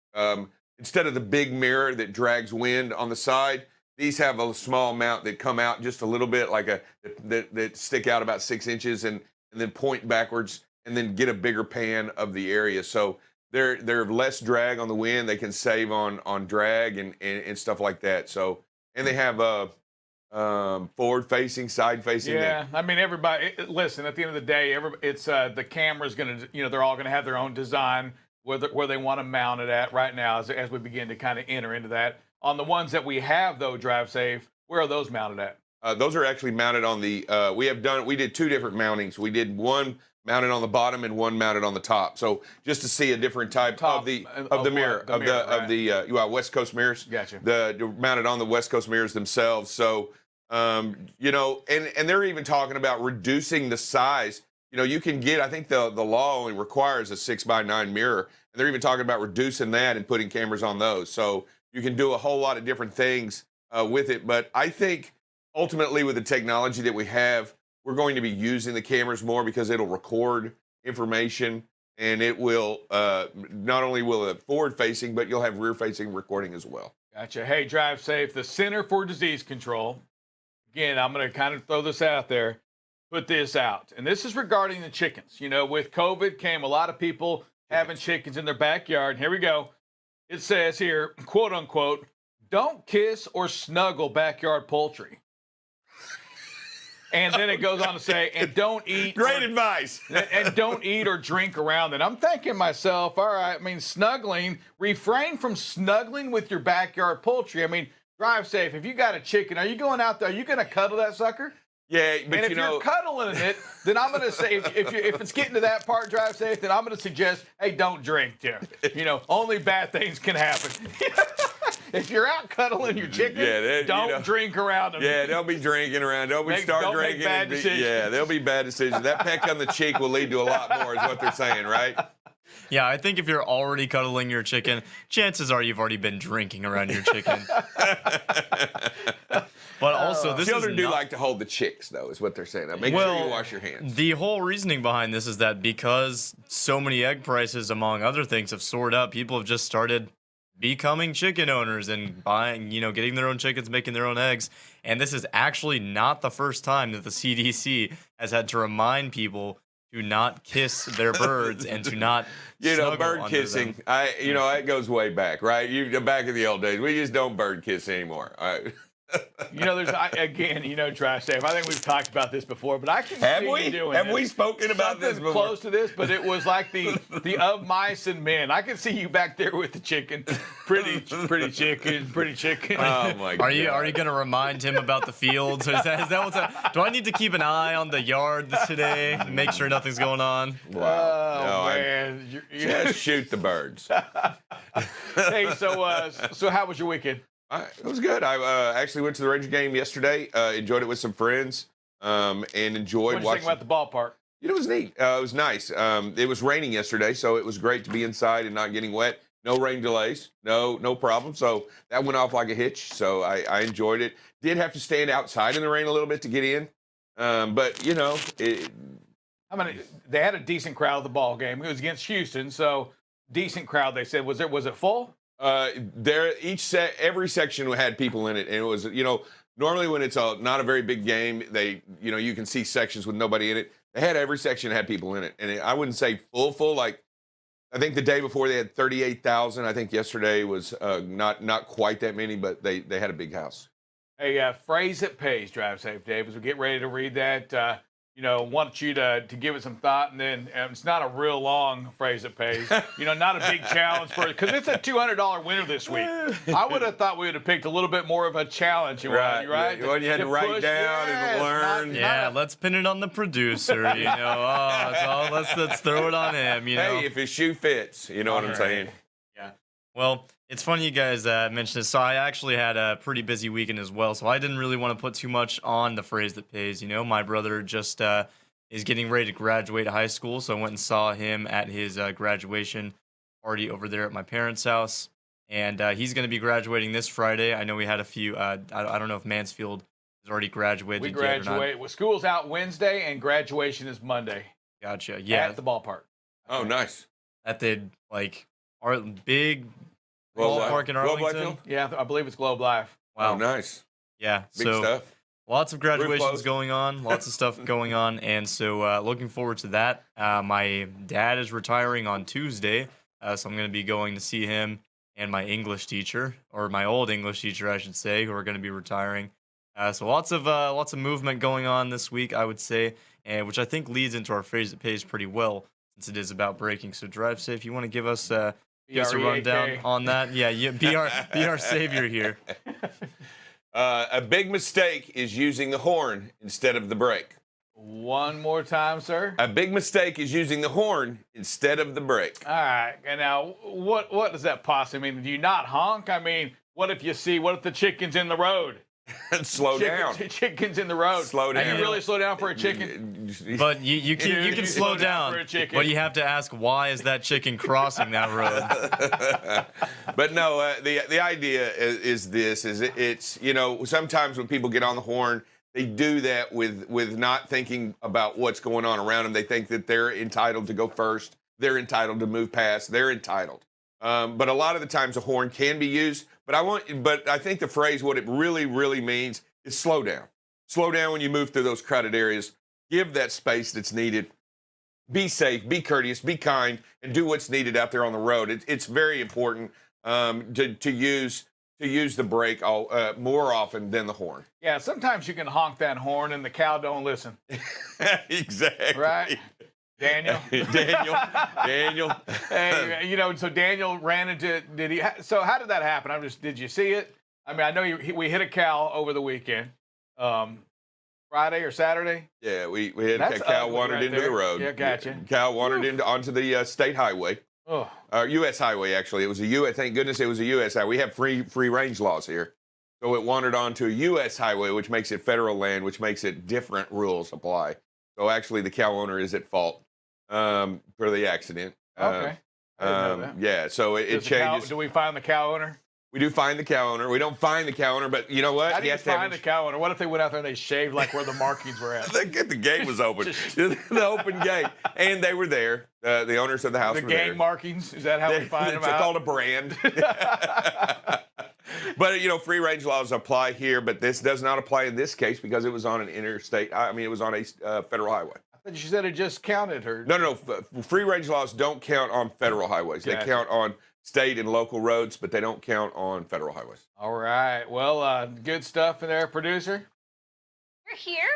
instead of the big mirror that drags wind on the side. These have a small mount that come out just a little bit, like that stick out about 6 inches and then point backwards. And then get a bigger pan of the area. So they're less drag on the wind. They can save on drag and stuff like that. So, and they have forward facing, side facing. Yeah, I mean, everybody, listen, at the end of the day, it's the camera's going to, they're all going to have their own design where they want to mount it at right now as we begin to kind of enter into that. On the ones that we have, though, Drive Safe, where are those mounted at? Those are actually mounted on the, we did 2 different mountings. We did one mounted on the bottom and one mounted on the top. So just to see a different type of the mirror, the West Coast mirrors. Gotcha. The mounted on the West Coast mirrors themselves. So, and they're even talking about reducing the size. You can get, I think the law only requires a 6x9 mirror. And they're even talking about reducing that and putting cameras on those. So you can do a whole lot of different things with it. But I think ultimately with the technology that we have, we're going to be using the cameras more because it'll record information and it will not only will it forward facing, but you'll have rear facing recording as well. Gotcha. Hey, Drive Safe, the Center for Disease Control. Again, I'm going to kind of throw this out there, put this out. And this is regarding the chickens. With COVID came a lot of people having chickens in their backyard. Here we go. It says here, quote unquote, don't kiss or snuggle backyard poultry. And then it goes on to say, and don't eat. Great advice. And don't eat or drink around it. I'm thinking myself, all right, snuggling, refrain from snuggling with your backyard poultry. Drive Safe. If you got a chicken, are you going out there? Are you going to cuddle that sucker? Yeah, but and if you're cuddling it, then I'm going to say, if it's getting to that part, Drive Safe, then I'm going to suggest, hey, don't drink there. Only bad things can happen. If you're out cuddling your chicken, don't drink around them. Yeah, they'll be drinking around. Don't start drinking. Make bad decisions. Yeah, they'll be bad decisions. That peck on the cheek will lead to a lot more, is what they're saying, right? Yeah, I think if you're already cuddling your chicken, chances are you've already been drinking around your chicken. But also, this Children is do not, like to hold the chicks, though, is what they're saying. Now, make sure you wash your hands. the whole reasoning behind this is that because so many egg prices, among other things, have soared up, people have just started becoming chicken owners and buying, getting their own chickens, making their own eggs. And this is actually not the first time that the CDC has had to remind people to not kiss their birds and to not snuggle bird under kissing. them. It goes way back, right? Back in the old days, we just don't bird kiss anymore. All right. Dry safe. I think we've talked about this before, but I can Have see we? you doing Have this. we spoken about this Something before? close to this, but it was like the of mice and men. I can see you back there with the chicken. Pretty chicken. Oh my God. Are you going to remind him about the fields? Is that what's do I need to keep an eye on the yard today? Make sure nothing's going on? Wow. Oh, man. Just shoot the birds. Hey, so how was your weekend? It was good. I actually went to the Ranger game yesterday. Enjoyed it with some friends, and enjoyed What did you watching. think about the ballpark? It was neat. It was nice. It was raining yesterday, so it was great to be inside and not getting wet. No rain delays. No problem. So that went off like a hitch. So I enjoyed it. Did have to stand outside in the rain a little bit to get in, but they had a decent crowd at the ball game. It was against Houston, so decent crowd. They said, was it full? Every section had people in it, and it was normally when it's not a very big game, you can see sections with nobody in it. They had every section had people in it, and I wouldn't say full. Like I think the day before they had 38,000. I think yesterday was not quite that many, but they had a big house. A phrase that pays, Drive Safe Dave, as we get ready to read that. Want you to give it some thought, and then it's not a real long phrase that pays. Not a big challenge for it, because it's a $200 winner this week. I would have thought we would have picked a little bit more of a challenge. Right. Right? Yeah, you had to write down and learn. Let's pin it on the producer. Let's throw it on him. Hey, if his shoe fits, you know what I'm saying. Yeah. Well, it's funny you guys mentioned this. So I actually had a pretty busy weekend as well. So I didn't really want to put too much on the phrase that pays. My brother just is getting ready to graduate high school. So I went and saw him at his graduation party over there at my parents' house. And he's going to be graduating this Friday. I know we had a few. I don't know if Mansfield has already graduated. We yet or not. graduate. Well, school's out Wednesday, and graduation is Monday. Gotcha. Yeah. At the ballpark. Oh, nice. At the our big Globe ballpark in Globe Life Arlington. Field? Yeah, I believe it's Globe Life. Wow. Oh, nice. Yeah. Big so stuff. lots of Roof graduations closed. going on, lots of stuff going on, and so looking forward to that. My dad is retiring on Tuesday, so I'm going to be going to see him and my English teacher, or my old English teacher, I should say, who are going to be retiring. So lots of movement going on this week, I would say, and which I think leads into our phrase that pays pretty well, since it is about breaking. So Drive Safe, you want to give us a rundown on that? Yeah, be our savior here. A big mistake is using the horn instead of the brake. One more time, sir. A big mistake is using the horn instead of the brake. All right. And now, what does that possibly mean? Do you not honk? I mean, what if the chicken's in the road? Slow down. Chicken's in the road. Slow down. And you really slow down for a chicken? But you can slow down, for a chicken. but you have to ask, why is that chicken crossing that road? But no, the idea is this: it's sometimes when people get on the horn, they do that with not thinking about what's going on around them. They think that they're entitled to go first, they're entitled to move past, they're entitled. But a lot of the times a horn can be used. But I think the phrase, what it really, really means is slow down. Slow down when you move through those crowded areas. Give that space that's needed. Be safe, be courteous, be kind, and do what's needed out there on the road. It's very important to use the brake more often than the horn. Yeah, sometimes you can honk that horn and the cow don't listen. Exactly. Right? Daniel. Daniel. Hey, so Daniel ran into. So how did that happen? Did you see it? I mean, I know we hit a cow over the weekend, Friday or Saturday. Yeah, we had That's a cow ugly wandered right into there. the road. Yeah, gotcha. Cow wandered onto the state highway. Oh, U.S. highway, actually. It was a U.S. Thank goodness it was a U.S. highway. We have free range laws here. So it wandered onto a U.S. highway, which makes it federal land, which makes it different rules apply. So actually the cow owner is at fault for the accident. Okay. I didn't know that. Yeah, so it Does the cow- changes. do we find the cow owner? We do find the cow owner. We don't find the cow owner, but you know what? How do you has to have find the cow owner? What if they went out there and they shaved like where the markings were at? the gate was open. The open gate. And they were there. The owners of the house The were gang there. markings? Is that how we find them It's out? called a brand. But, free range laws apply here, but this does not apply in this case because it was on an interstate. I mean, it was on a federal highway. But she said it just counted her. No. Free range laws don't count on federal highways. They Gotcha. count on state and local roads, but they don't count on federal highways. All right. Well, good stuff in there, producer. We're here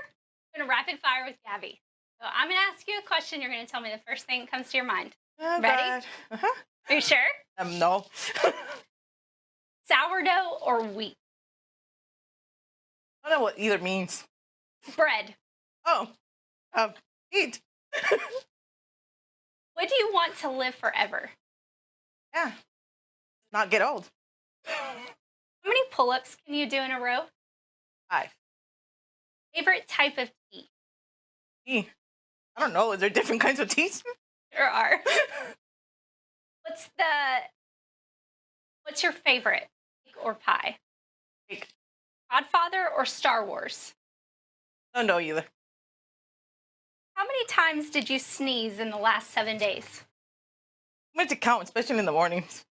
in a rapid fire with Gabby. So I'm going to ask you a question. You're going to tell me the first thing that comes to your mind. Oh, Ready? God. Uh-huh. Are you sure? No. Sourdough or wheat? I don't know what either means. Bread. Oh, eat. Would you want to live forever? Yeah. Not get old. How many pull-ups can you do in a row? 5. Favorite type of tea? I don't know. Is there different kinds of teas? There are. What's your favorite? Cake or pie? Cake. Godfather or Star Wars? I don't know either. How many times did you sneeze in the last 7 days? I'm going to count, especially in the mornings.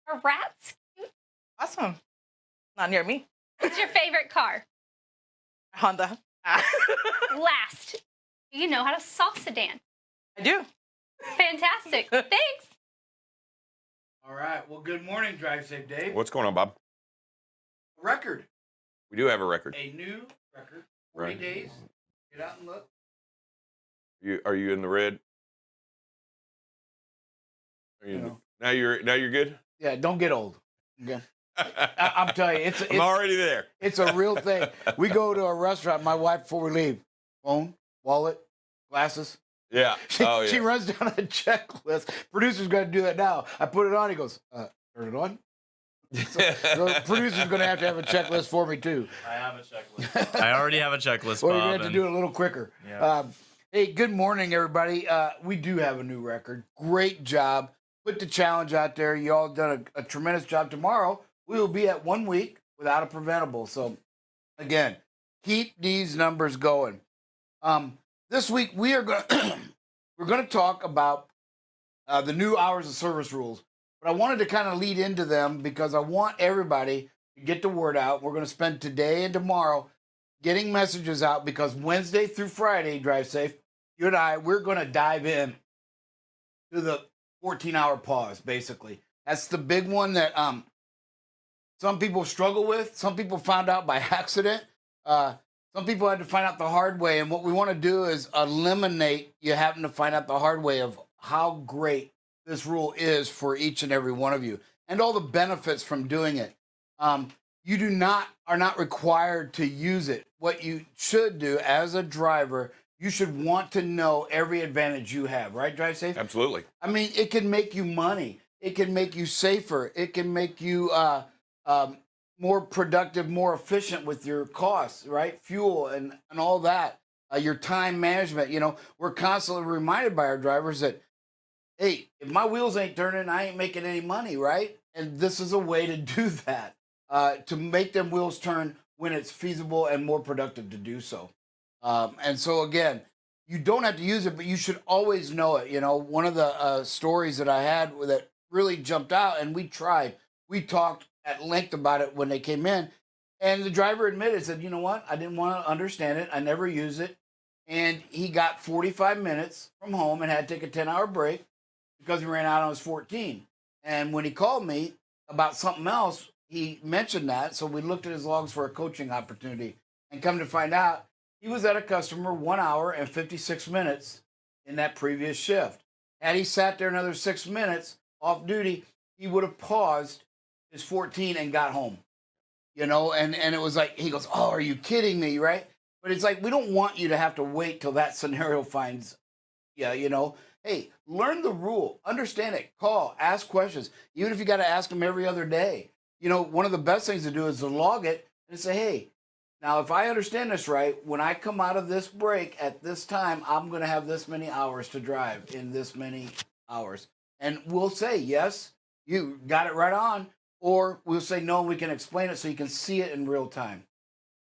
Are rats cute? Awesome. Not near me. What's your favorite car? Honda. Last, do you know how to salsa dance? I do. Fantastic. Thanks. All right. Well, good morning, Drive Safe Dave. What's going on, Bob? Record. We do have a record. A new record. 40 Right. days. Get out and look. Are you in the red? Are you now you're good? Yeah, don't get old. Okay. I'm telling you, I'm already there. it's a real thing. We go to a restaurant, my wife, before we leave, phone, wallet, glasses. Yeah. She runs down a checklist. Producer's going to do that now. I put it on. He goes, turn it on. So the producer's going to have a checklist for me, too. I have a checklist. I already have a checklist, Well, Bob. you're going to have to do it a little quicker. Yeah. Hey, good morning, everybody. We do have a new record. Great job. Put the challenge out there. You all done a tremendous job. Tomorrow, we will be at 1 week without a preventable. So, again, keep these numbers going. This week, we are going we're going to talk about the new hours of service rules. But I wanted to kind of lead into them because I want everybody to get the word out. We're going to spend today and tomorrow getting messages out because Wednesday through Friday, Drive Safe, you and I, we're going to dive in to the 14-hour pause, basically. That's the big one that some people struggle with. Some people found out by accident. Some people had to find out the hard way. And what we want to do is eliminate you having to find out the hard way of how great this rule is for each and every one of you and all the benefits from doing it. You are not required to use it. What you should do as a driver, you should want to know every advantage you have, right, Drive Safe? Absolutely. I mean, it can make you money. It can make you safer. It can make you more productive, more efficient with your costs, right? Fuel and all that. Your time management. We're constantly reminded by our drivers that, hey, if my wheels ain't turning, I ain't making any money, right? And this is a way to do that, to make them wheels turn when it's feasible and more productive to do so. And so, again, you don't have to use it, but you should always know it. One of the stories that I had that really jumped out, and we talked at length about it when they came in, and the driver admitted, said, you know what? I didn't want to understand it. I never use it. And he got 45 minutes from home and had to take a 10-hour break because he ran out on his 14. And when he called me about something else, he mentioned that. So we looked at his logs for a coaching opportunity and come to find out he was at a customer 1 hour and 56 minutes in that previous shift. Had he sat there another 6 minutes off duty, he would have paused his 14 and got home. And it was like, he goes, oh, are you kidding me, right? But it's like, we don't want you to have to wait till that scenario finds, hey, learn the rule, understand it, call, ask questions, even if you got to ask them every other day. One of the best things to do is to log it and say, hey, Now, if I understand this right, when I come out of this break at this time, I'm going to have this many hours to drive in this many hours. And we'll say, yes, you got it right on. Or we'll say, no, we can explain it so you can see it in real time.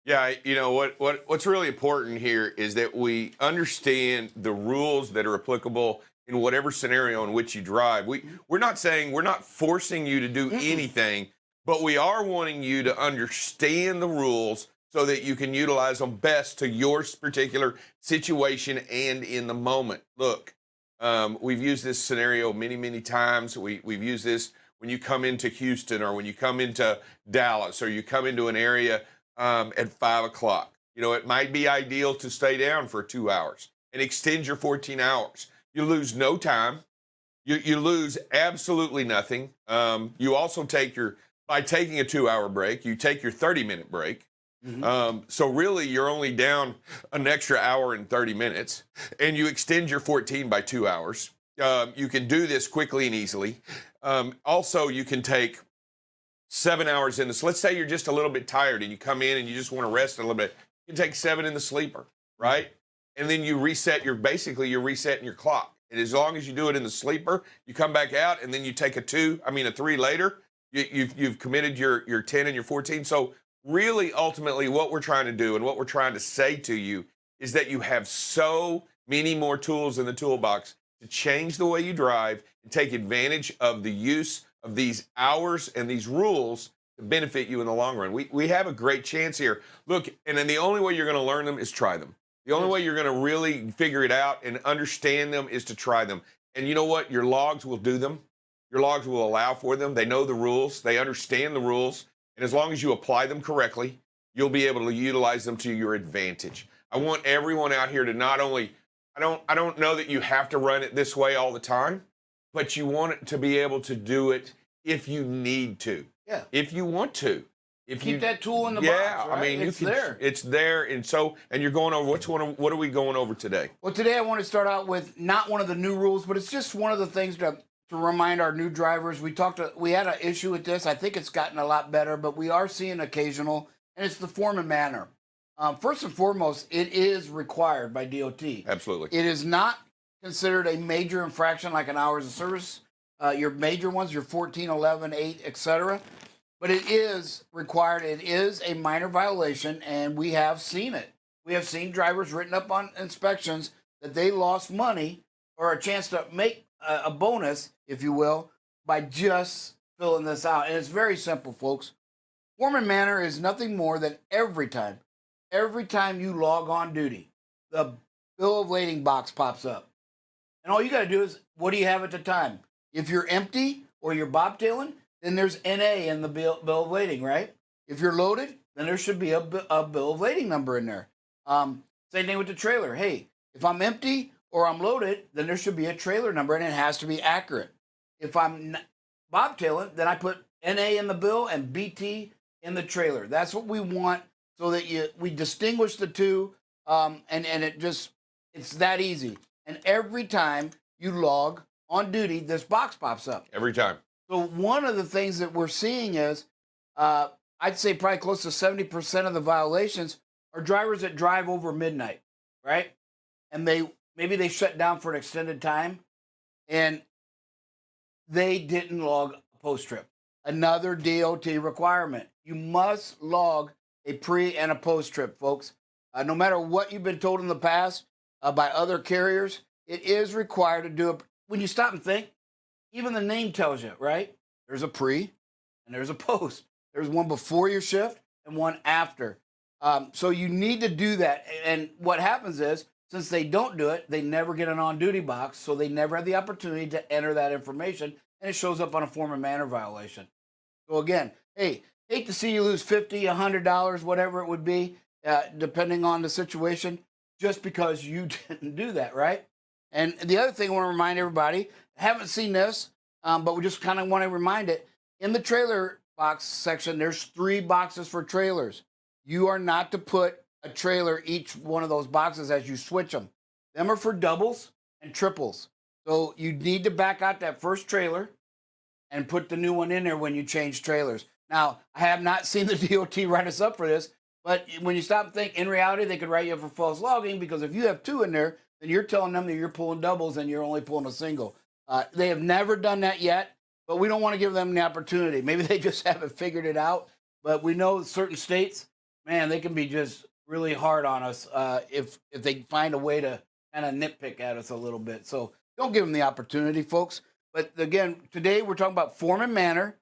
Yeah, you know what's really important here is that we understand the rules that are applicable in whatever scenario in which you drive. We're not saying, we're not forcing you to do anything, but we are wanting you to understand the rules so that you can utilize them best to your particular situation and in the moment. Look, we've used this scenario many, many times. We've used this when you come into Houston or when you come into Dallas or you come into an area at 5 o'clock. You know, it might be ideal to stay down for 2 hours and extend your 14 hours. You lose no time. You lose absolutely nothing. You also by taking a 2-hour break, you take your 30-minute break. So really, you're only down an extra hour and 30 minutes, and you extend your 14 by 2 hours. You can do this quickly and easily. Also, you can take 7 hours in this. Let's say you're just a little bit tired and you come in and you just want to rest a little bit. You can take 7 in the sleeper, right? And then you reset you're resetting your clock. And as long as you do it in the sleeper, you come back out and then you take a 3 later. You've committed your 10 and your 14. So really, ultimately, what we're trying to do and what we're trying to say to you is that you have so many more tools in the toolbox to change the way you drive and take advantage of the use of these hours and these rules to benefit you in the long run. We have a great chance here. Look, and then the only way you're going to learn them is try them. The only way you're going to really figure it out and understand them is to try them. And you know what? Your logs will do them. Your logs will allow for them. They know the rules. They understand the rules. And as long as you apply them correctly, you'll be able to utilize them to your advantage. I want everyone out here to not only, I don't know that you have to run it this way all the time, but you want it to be able to do it if you need to. Yeah. If you want to. Keep that tool in the box, right? I mean, it's there. It's there. And you're going over, what are we going over today? Well, today I want to start out with not one of the new rules, but it's just one of the things to remind our new drivers. We had an issue with this. I think it's gotten a lot better, but we are seeing occasional, and it's the form and manner. First and foremost, it is required by DOT. Absolutely. It is not considered a major infraction like an hours of service. Your major ones, your 14, 11, 8, etc. But it is required. It is a minor violation, and we have seen it. We have seen drivers written up on inspections that they lost money or a chance to make a bonus, if you will, by just filling this out. And it's very simple, folks. Form and manner is nothing more than every time you log on duty, the bill of lading box pops up. And all you got to do is, what do you have at the time? If you're empty or you're bobtailing, then there's NA in the bill of lading, right? If you're loaded, then there should be a bill of lading number in there. Same thing with the trailer. Hey, if I'm empty or I'm loaded, then there should be a trailer number, and it has to be accurate. If I'm bobtailing, then I put NA in the bill and BT in the trailer. That's what we want, so that we distinguish the two, and it's that easy. And every time you log on duty, this box pops up. Every time. So one of the things that we're seeing is, I'd say probably close to 70% of the violations are drivers that drive over midnight, right? And maybe they shut down for an extended time, and they didn't log a post trip. Another DOT requirement. You must log a pre and a post trip, folks. No matter what you've been told in the past by other carriers, it is required to do it. When you stop and think, even the name tells you, right? There's a pre and there's a post. There's one before your shift and one after. So you need to do that. And what happens is, since they don't do it, they never get an on-duty box, so they never have the opportunity to enter that information, and it shows up on a form and manner violation. So again, hey, hate to see you lose $50, $100, whatever it would be, depending on the situation, just because you didn't do that, right? And the other thing I want to remind everybody, I haven't seen this, but we just kind of want to remind it. In the trailer box section, there's 3 boxes for trailers. You are not to put a trailer each one of those boxes as you switch them. Them are for doubles and triples. So you need to back out that first trailer and put the new one in there when you change trailers. Now, I have not seen the DOT write us up for this, But when you stop and think, in reality, they could write you up for false logging, because if you have 2 in there, then you're telling them that you're pulling doubles and you're only pulling a single. They have never done that yet, but we don't want to give them the opportunity. Maybe they just haven't figured it out. But we know certain states, man, they can be just really hard on us if they find a way to kind of nitpick at us a little bit. So don't give them the opportunity, folks. But again, today we're talking about form and manner.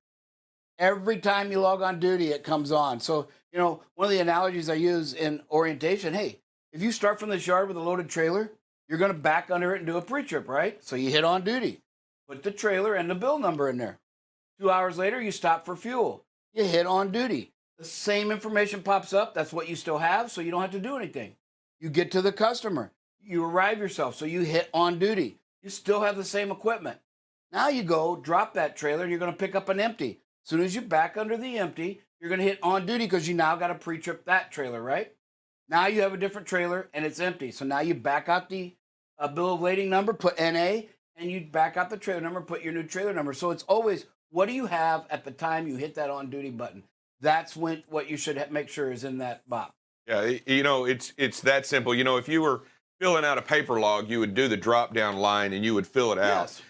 Every time you log on duty, it comes on. So, one of the analogies I use in orientation, hey, if you start from this yard with a loaded trailer, you're going to back under it and do a pre-trip, right? So you hit on duty, put the trailer and the bill number in there. 2 hours later, you stop for fuel. You hit on duty. The same information pops up. That's what you still have, so you don't have to do anything. You get to the customer. You arrive yourself, so you hit on duty. You still have the same equipment. Now you go drop that trailer, and you're going to pick up an empty. As soon as you back under the empty, you're going to hit on duty because you now got to pre-trip that trailer, right? Now you have a different trailer and it's empty. So now you back out the bill of lading number, put NA, and you back out the trailer number, put your new trailer number. So it's always, what do you have at the time you hit that on duty button? That's what you should make sure is in that box. Yeah, it's that simple. If you were filling out a paper log, you would do the drop down line and you would fill it out. Yes.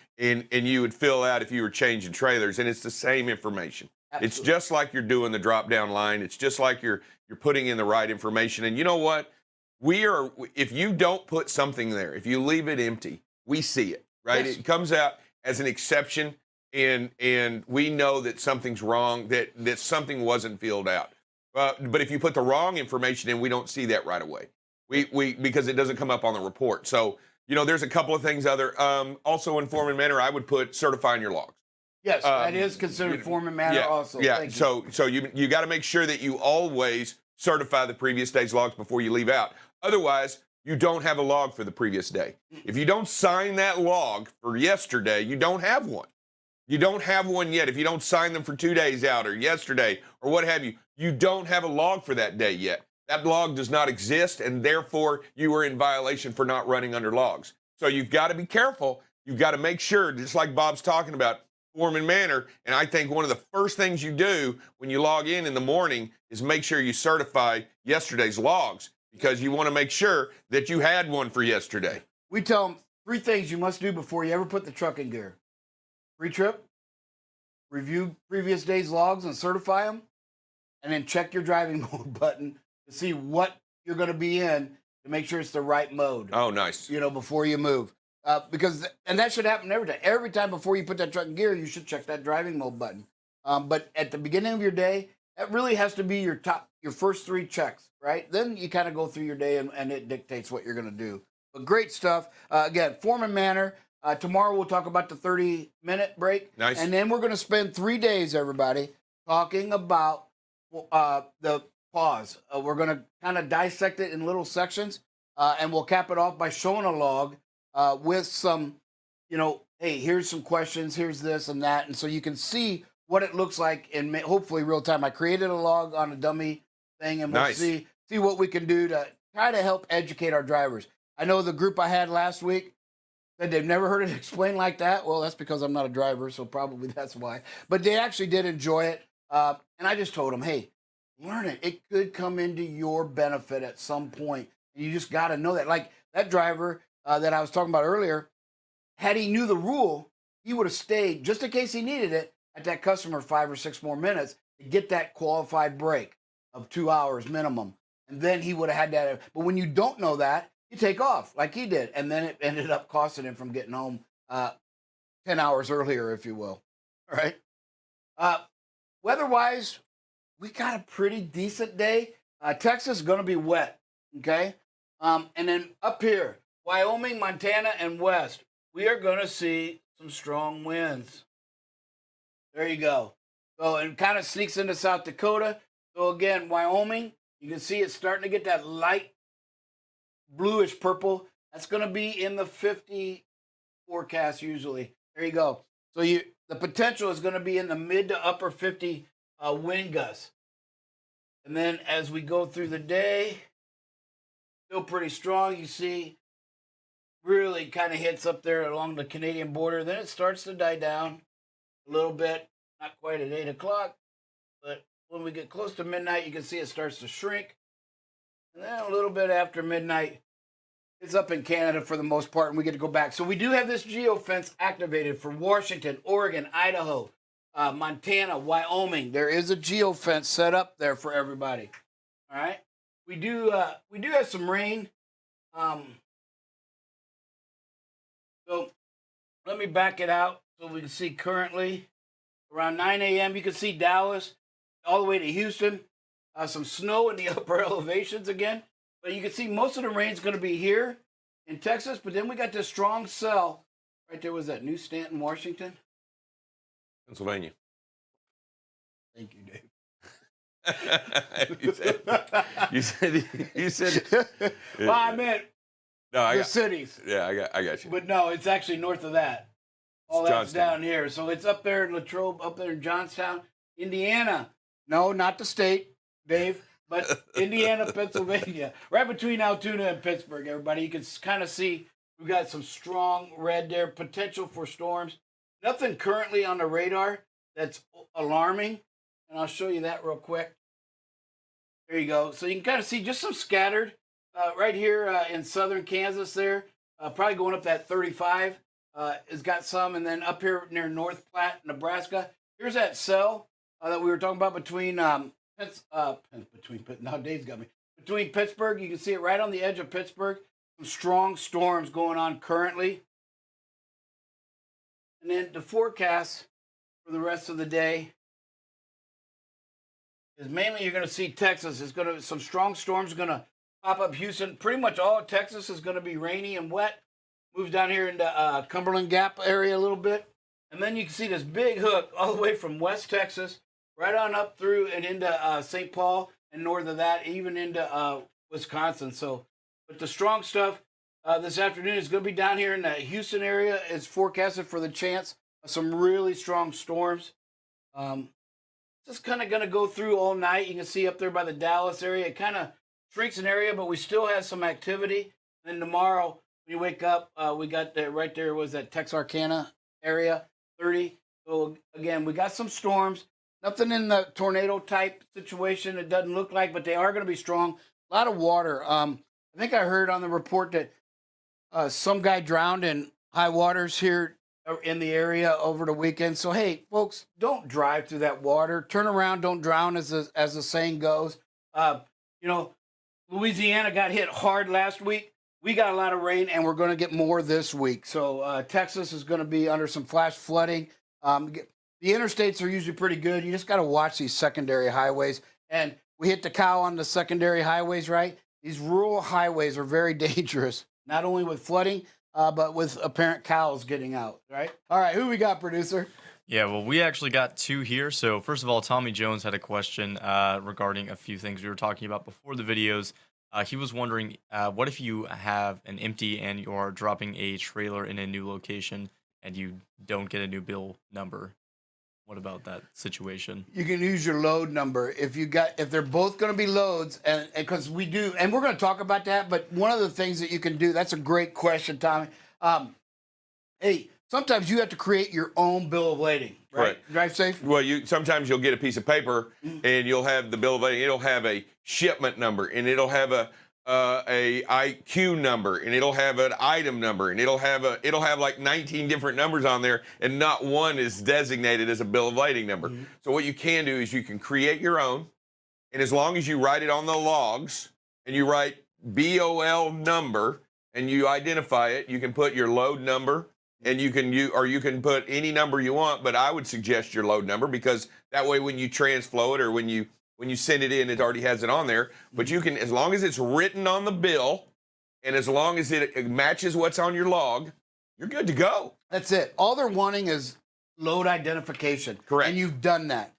And you would fill out if you were changing trailers, and it's the same information. Absolutely. It's just like you're doing the drop down line. It's just like you're putting in the right information. And you know what? If you don't put something there, if you leave it empty, we see it, right? Yes. It comes out as an exception, and we know that something's wrong, that something wasn't filled out. But if you put the wrong information in, we don't see that right away. Because it doesn't come up on the report. So, there's a couple of things also in form and manner, I would put certifying your logs. Yes, that is considered form and manner also. Yeah, so you got to make sure that you always certify the previous day's logs before you leave out. Otherwise, you don't have a log for the previous day. If you don't sign that log for yesterday, you don't have one. You don't have one yet. If you don't sign them for 2 days out or yesterday or what have you, you don't have a log for that day yet. That log does not exist, and therefore you are in violation for not running under logs. So you've got to be careful. You've got to make sure, just like Bob's talking about, form and manner. And I think one of the first things you do when you log in the morning is make sure you certify yesterday's logs, because you want to make sure that you had one for yesterday. We tell them 3 things you must do before you ever put the truck in gear. Pre-trip, review previous day's logs and certify them, and then check your driving mode button to see what you're going to be in to make sure it's the right mode. Oh, nice. Before you move. And that should happen every time. Every time before you put that truck in gear, you should check that driving mode button. But at the beginning of your day, that really has to be your first 3 checks, right? Then you kind of go through your day and it dictates what you're going to do. But great stuff. Again, form and manner. Tomorrow we'll talk about the 30-minute break. Nice. And then we're going to spend 3 days, everybody, talking about the pause. We're going to kind of dissect it in little sections, and we'll cap it off by showing a log with some, hey, here's some questions, here's this and that. And so you can see what it looks like in hopefully real time. I created a log on a dummy thing, and we'll see what we can do to try to help educate our drivers. I know the group I had last week said they've never heard it explained like that. Well, that's because I'm not a driver, so probably that's why. But they actually did enjoy it. And I just told them, hey, learn it. It could come into your benefit at some point. And you just got to know that. Like that driver that I was talking about earlier, had he knew the rule, he would have stayed, just in case he needed it, at that customer 5 or 6 more minutes to get that qualified break of 2 hours minimum. And then he would have had that. But when you don't know that, you take off like he did. And then it ended up costing him from getting home 10 hours earlier, if you will. All right. Weather-wise, we got a pretty decent day. Texas is going to be wet, okay? And then up here, Wyoming, Montana, and west, we are going to see some strong winds. There you go. So it kind of sneaks into South Dakota. So again, Wyoming, you can see it's starting to get that light bluish purple. That's going to be in the 50 forecast usually. There you go. So the potential is going to be in the mid to upper 50 wind gusts. And then as we go through the day, still pretty strong. You see, really kind of hits up there along the Canadian border. Then it starts to die down a little bit. Not quite at 8 o'clock, but when we get close to midnight, you can see it starts to shrink. And then a little bit after midnight, it's up in Canada for the most part, and we get to go back. So we do have this geofence activated for Washington, Oregon, Idaho, Montana, Wyoming. There is a geofence set up there for everybody. All right. We do have some rain. So let me back it out so we can see currently around 9 a.m. You can see Dallas all the way to Houston. Some snow in the upper elevations again. But you can see most of the rain's going to be here in Texas. But then we got this strong cell right there. Was that New Stanton, Washington? Pennsylvania. Thank you, Dave. you said. Well, I meant No, cities. Yeah, I got you. But no, it's actually north of that. All It's that's Johnstown. down here. So it's up there in Latrobe, up there in Johnstown, Indiana. No, not the state, Dave, but Indiana, Pennsylvania. Right between Altoona and Pittsburgh, everybody. You can kind of see we've got some strong red there, potential for storms. Nothing currently on the radar that's alarming. And I'll show you that real quick. There you go. So you can kind of see just some scattered right here in southern Kansas there. Probably going up that 35 has got some. And then up here near North Platte, Nebraska. Here's that cell that we were talking about between now Dave's got me. Between Pittsburgh, you can see it right on the edge of Pittsburgh. Some strong storms going on currently. And then the forecast for the rest of the day is mainly you're going to see Texas. It's going to some strong storms going to pop up Houston. Pretty much all of Texas is going to be rainy and wet. Moves down here into Cumberland Gap area a little bit. And then you can see this big hook all the way from West Texas right on up through and into St. Paul and north of that, even into Wisconsin. So, but the strong stuff this afternoon is going to be down here in the Houston area. It's forecasted for the chance of some really strong storms. Just kind of going to go through all night. You can see up there by the Dallas area. It kind of shrinks an area, but we still have some activity. And tomorrow, when you wake up, we got right there was that Texarkana area, 30. So again, we got some storms. Nothing in the tornado type situation. It doesn't look like, but they are going to be strong. A lot of water. I think I heard on the report that some guy drowned in high waters here in the area over the weekend. So hey, folks, don't drive through that water. Turn around, don't drown, as the saying goes. Louisiana got hit hard last week. We got a lot of rain, and we're going to get more this week. So Texas is going to be under some flash flooding. The interstates are usually pretty good. You just got to watch these secondary highways. And we hit the cow on the secondary highways, right? These rural highways are very dangerous, not only with flooding, but with apparent cows getting out, right? All right, who we got, producer? Yeah, well, we actually got two here. So first of all, Tommy Jones had a question regarding a few things we were talking about before the videos. He was wondering, what if you have an empty and you're dropping a trailer in a new location and you don't get a new bill number? What about that situation? You can use your load number if they're both going to be loads, and because we do, and we're going to talk about that. But one of the things that you can do, that's a great question, Tommy. Hey, sometimes you have to create your own bill of lading, right? Drive safe. Well, sometimes you'll get a piece of paper and you'll have the bill of lading. It'll have a shipment number and it'll have a IQ number and it'll have an item number and it'll have like 19 different numbers on there, and not one is designated as a bill of lading number. So what you can do is you can create your own, and as long as you write it on the logs and you write BOL number and you identify it, you can put your load number. And you can put any number you want, but I would suggest your load number, because that way when you transflow it or when you send it in, it already has it on there. But you can, as long as it's written on the bill and as long as it matches what's on your log, you're good to go. That's it. All they're wanting is load identification. Correct. And you've done that.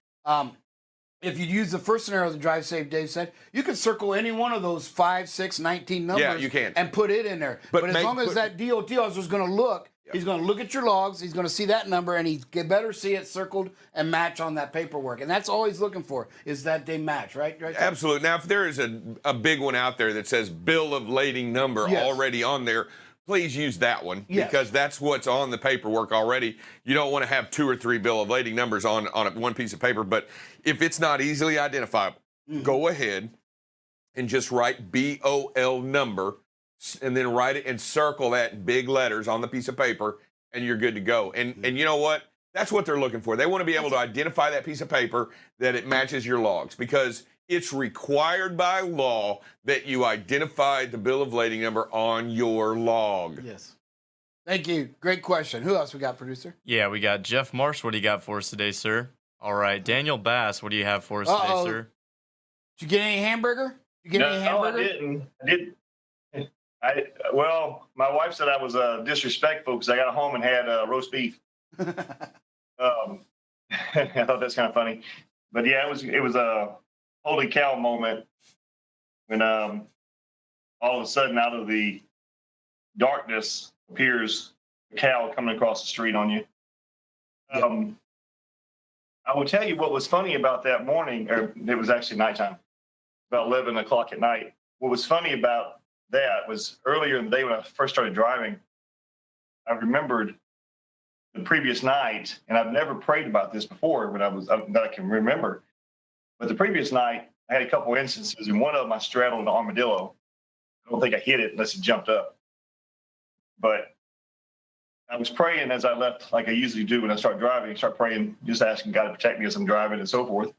If you use the first scenario that Drive Safe Dave said, you can circle any one of those 5, 6, 19 numbers. Yeah, you can. And put it in there. But as long as that DOT officer is going to look, he's going to look at your logs, he's going to see that number, and he better see it circled and match on that paperwork. And that's all he's looking for, is that they match, right? Absolutely. Now, if there is a big one out there that says bill of lading number already on there, please use that one, because that's what's on the paperwork already. You don't want to have 2 or 3 bill of lading numbers on one piece of paper. But if it's not easily identifiable, go ahead and just write BOL number, and then write it and circle that in big letters on the piece of paper, and you're good to go. And you know what? That's what they're looking for. They want to be able to identify that piece of paper, that it matches your logs, because it's required by law that you identify the bill of lading number on your log. Yes. Thank you. Great question. Who else we got, producer? Yeah, we got Jeff Marsh. What do you got for us today, sir? All right, Daniel Bass. What do you have for us today, sir? Did you get any hamburger? Did you get any hamburger? No, I didn't. Well, my wife said I was disrespectful because I got home and had roast beef. I thought that's kind of funny, but yeah, it was a holy cow moment when all of a sudden, out of the darkness, appears a cow coming across the street on you. I will tell you what was funny about that morning, or it was actually nighttime, about 11 o'clock at night. What was funny about that was earlier in the day when I first started driving, I remembered the previous night, and I've never prayed about this before that I can remember. But the previous night, I had a couple instances, and one of them I straddled an armadillo. I don't think I hit it unless it jumped up. But I was praying as I left, like I usually do when I start driving, start praying, just asking God to protect me as I'm driving and so forth.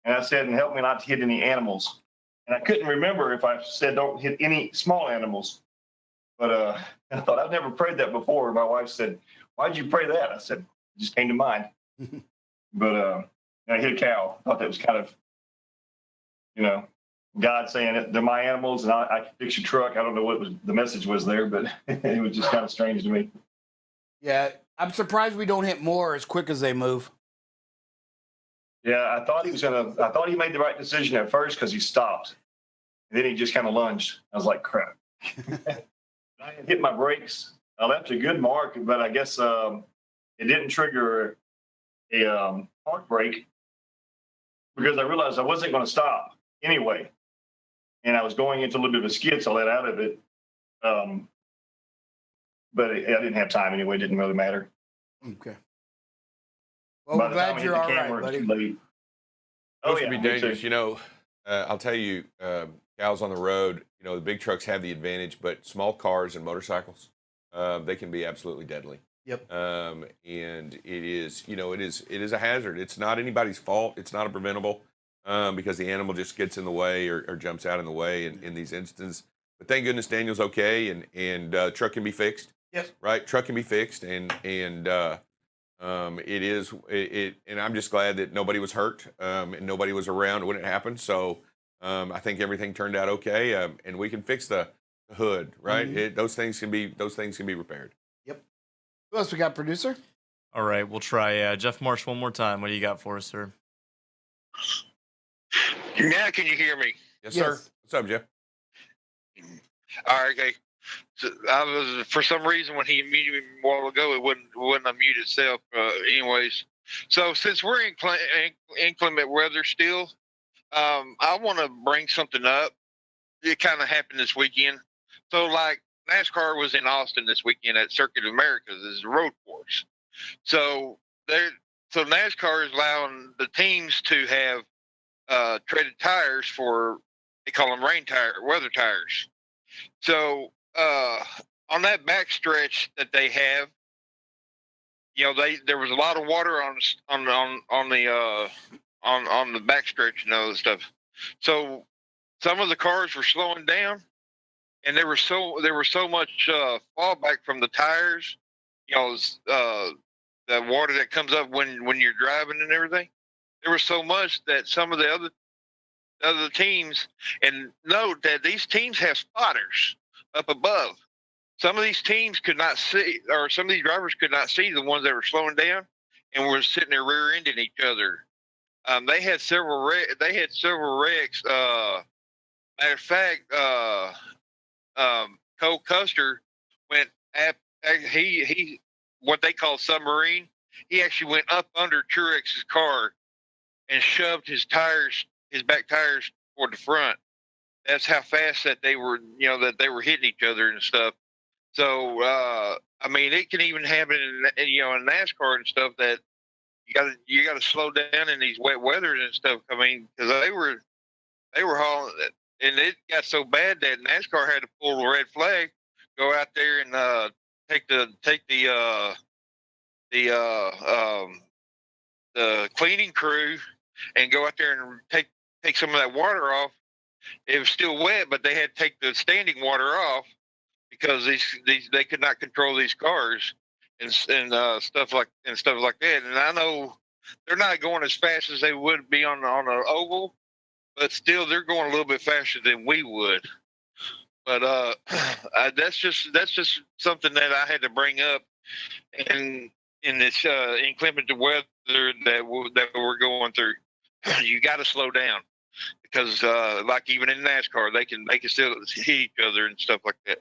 And I said, and help me not to hit any animals. And I couldn't remember if I said don't hit any small animals. But I thought, I've never prayed that before. My wife said, why'd you pray that? I said, it just came to mind. But I hit a cow. I thought that was kind of, God saying they're my animals and I can fix your truck. I don't know what the message was there, but it was just kind of strange to me. Yeah, I'm surprised we don't hit more as quick as they move. Yeah, I thought he made the right decision at first because he stopped. And then he just kind of lunged. I was like, crap. I had hit my brakes. I left a good mark, but I guess it didn't trigger a park brake because I realized I wasn't going to stop anyway. And I was going into a little bit of a skid, so I let out of it. But I didn't have time anyway. It didn't really matter. Okay. Well, we're glad you're all right, buddy. Oh, yeah, be dangerous. I'll tell you, cows on the road, the big trucks have the advantage, but small cars and motorcycles, they can be absolutely deadly. Yep. And it is a hazard. It's not anybody's fault. It's not a preventable, because the animal just gets in the way or jumps out in the way in these instances. But thank goodness Daniel's okay, and truck can be fixed. Yes. Right. Truck can be fixed, and and I'm just glad that nobody was hurt, and nobody was around when it happened. So I think everything turned out okay, and we can fix the hood, right? Mm-hmm. Those things can be repaired. Yep. Who else we got, producer? All right, we'll try Jeff Marsh one more time. What do you got for us, sir? Now can you hear me? Yes, sir. What's up, Jeff? All right, okay. So I was, for some reason, when he muted me a while ago, it wouldn't unmute itself. Anyways, so since we're in inclement weather still, I want to bring something up. It kind of happened this weekend. So, like, NASCAR was in Austin this weekend at Circuit of Americas as a road course. So NASCAR is allowing the teams to have treaded tires for, they call them weather tires. So on that backstretch that they have, there was a lot of water on the backstretch and other stuff. So some of the cars were slowing down, and there was so much fallback from the tires. The water that comes up when you're driving and everything. There was so much that some of the other teams, and note that these teams have spotters up above. Some of these teams could not see, or some of these drivers could not see the ones that were slowing down and were sitting there rear-ending each other. They had several wrecks. Matter of fact, Cole Custer went he what they call submarine. He actually went up under Truex's car and shoved his back tires toward the front. That's how fast that they were, hitting each other and stuff. So, it can even happen in NASCAR and stuff that you got to slow down in these wet weathers and stuff. Because they were hauling. and it got so bad that NASCAR had to pull the red flag, go out there and take the cleaning crew and go out there and take some of that water off. It was still wet, but they had to take the standing water off because they could not control these cars and stuff like that. And I know they're not going as fast as they would be on an oval, but still they're going a little bit faster than we would. But that's just something that I had to bring up, and in this inclement weather that we're going through, you got to slow down because, like even in NASCAR, they can still hit each other and stuff like that.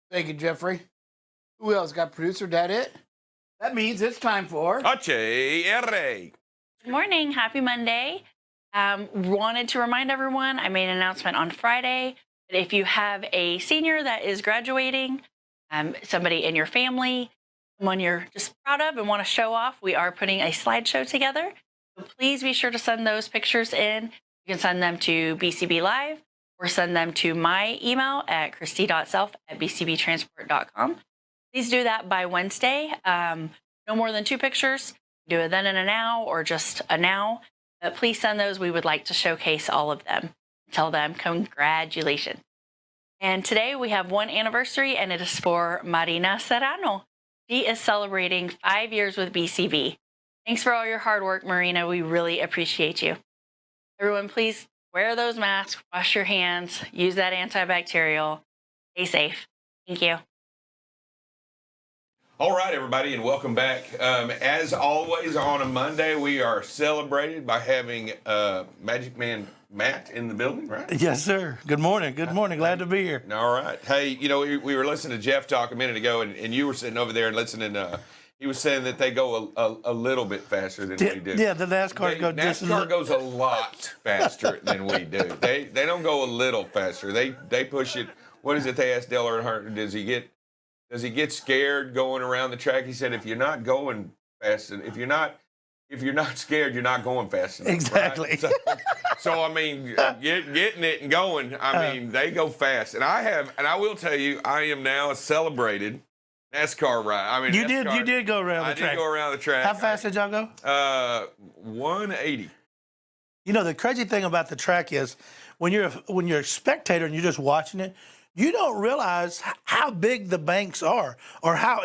Thank you, Jeffrey. Who else got producer? That it? That means it's time for HR. Good morning. Happy Monday. Wanted to remind everyone, I made an announcement on Friday that if you have a senior that is graduating, somebody in your family, someone you're just proud of and want to show off, we are putting a slideshow together. So please be sure to send those pictures in. You can send them to BCB Live or send them to my email at christy.self@bcbtransport.com. Please do that by Wednesday. No more than 2 pictures. Do a then and a now or just a now. But please send those. We would like to showcase all of them. Tell them congratulations. And today we have one anniversary, and it is for Marina Serrano. She is celebrating 5 years with BCB. Thanks for all your hard work, Marina. We really appreciate you. Everyone, please wear those masks, wash your hands, use that antibacterial. Stay safe. Thank you. All right, everybody, and welcome back. As always, on a Monday, we are celebrated by having Magic Man Matt in the building, right? Yes, sir. Good morning. Good morning. Glad to be here. All right. Hey, you know, we were listening to Jeff talk a minute ago, and you were sitting over there and listening. He was saying that they go a little bit faster than we do. Yeah, the NASCAR NASCAR goes a lot faster than we do. They don't go a little faster. They push it. What is it? They asked Dale Earnhardt, does he get scared going around the track? He said, if you're not going fast, if you're not scared, you're not going fast enough. Exactly. Right? So I mean, getting it and going. I mean, they go fast, and I will tell you, I am now a celebrated NASCAR ride. I mean, you did go around the track. I did go around the track. How fast did y'all go? 180. You know, the crazy thing about the track is when you're a spectator and you're just watching it, you don't realize how big the banks are or how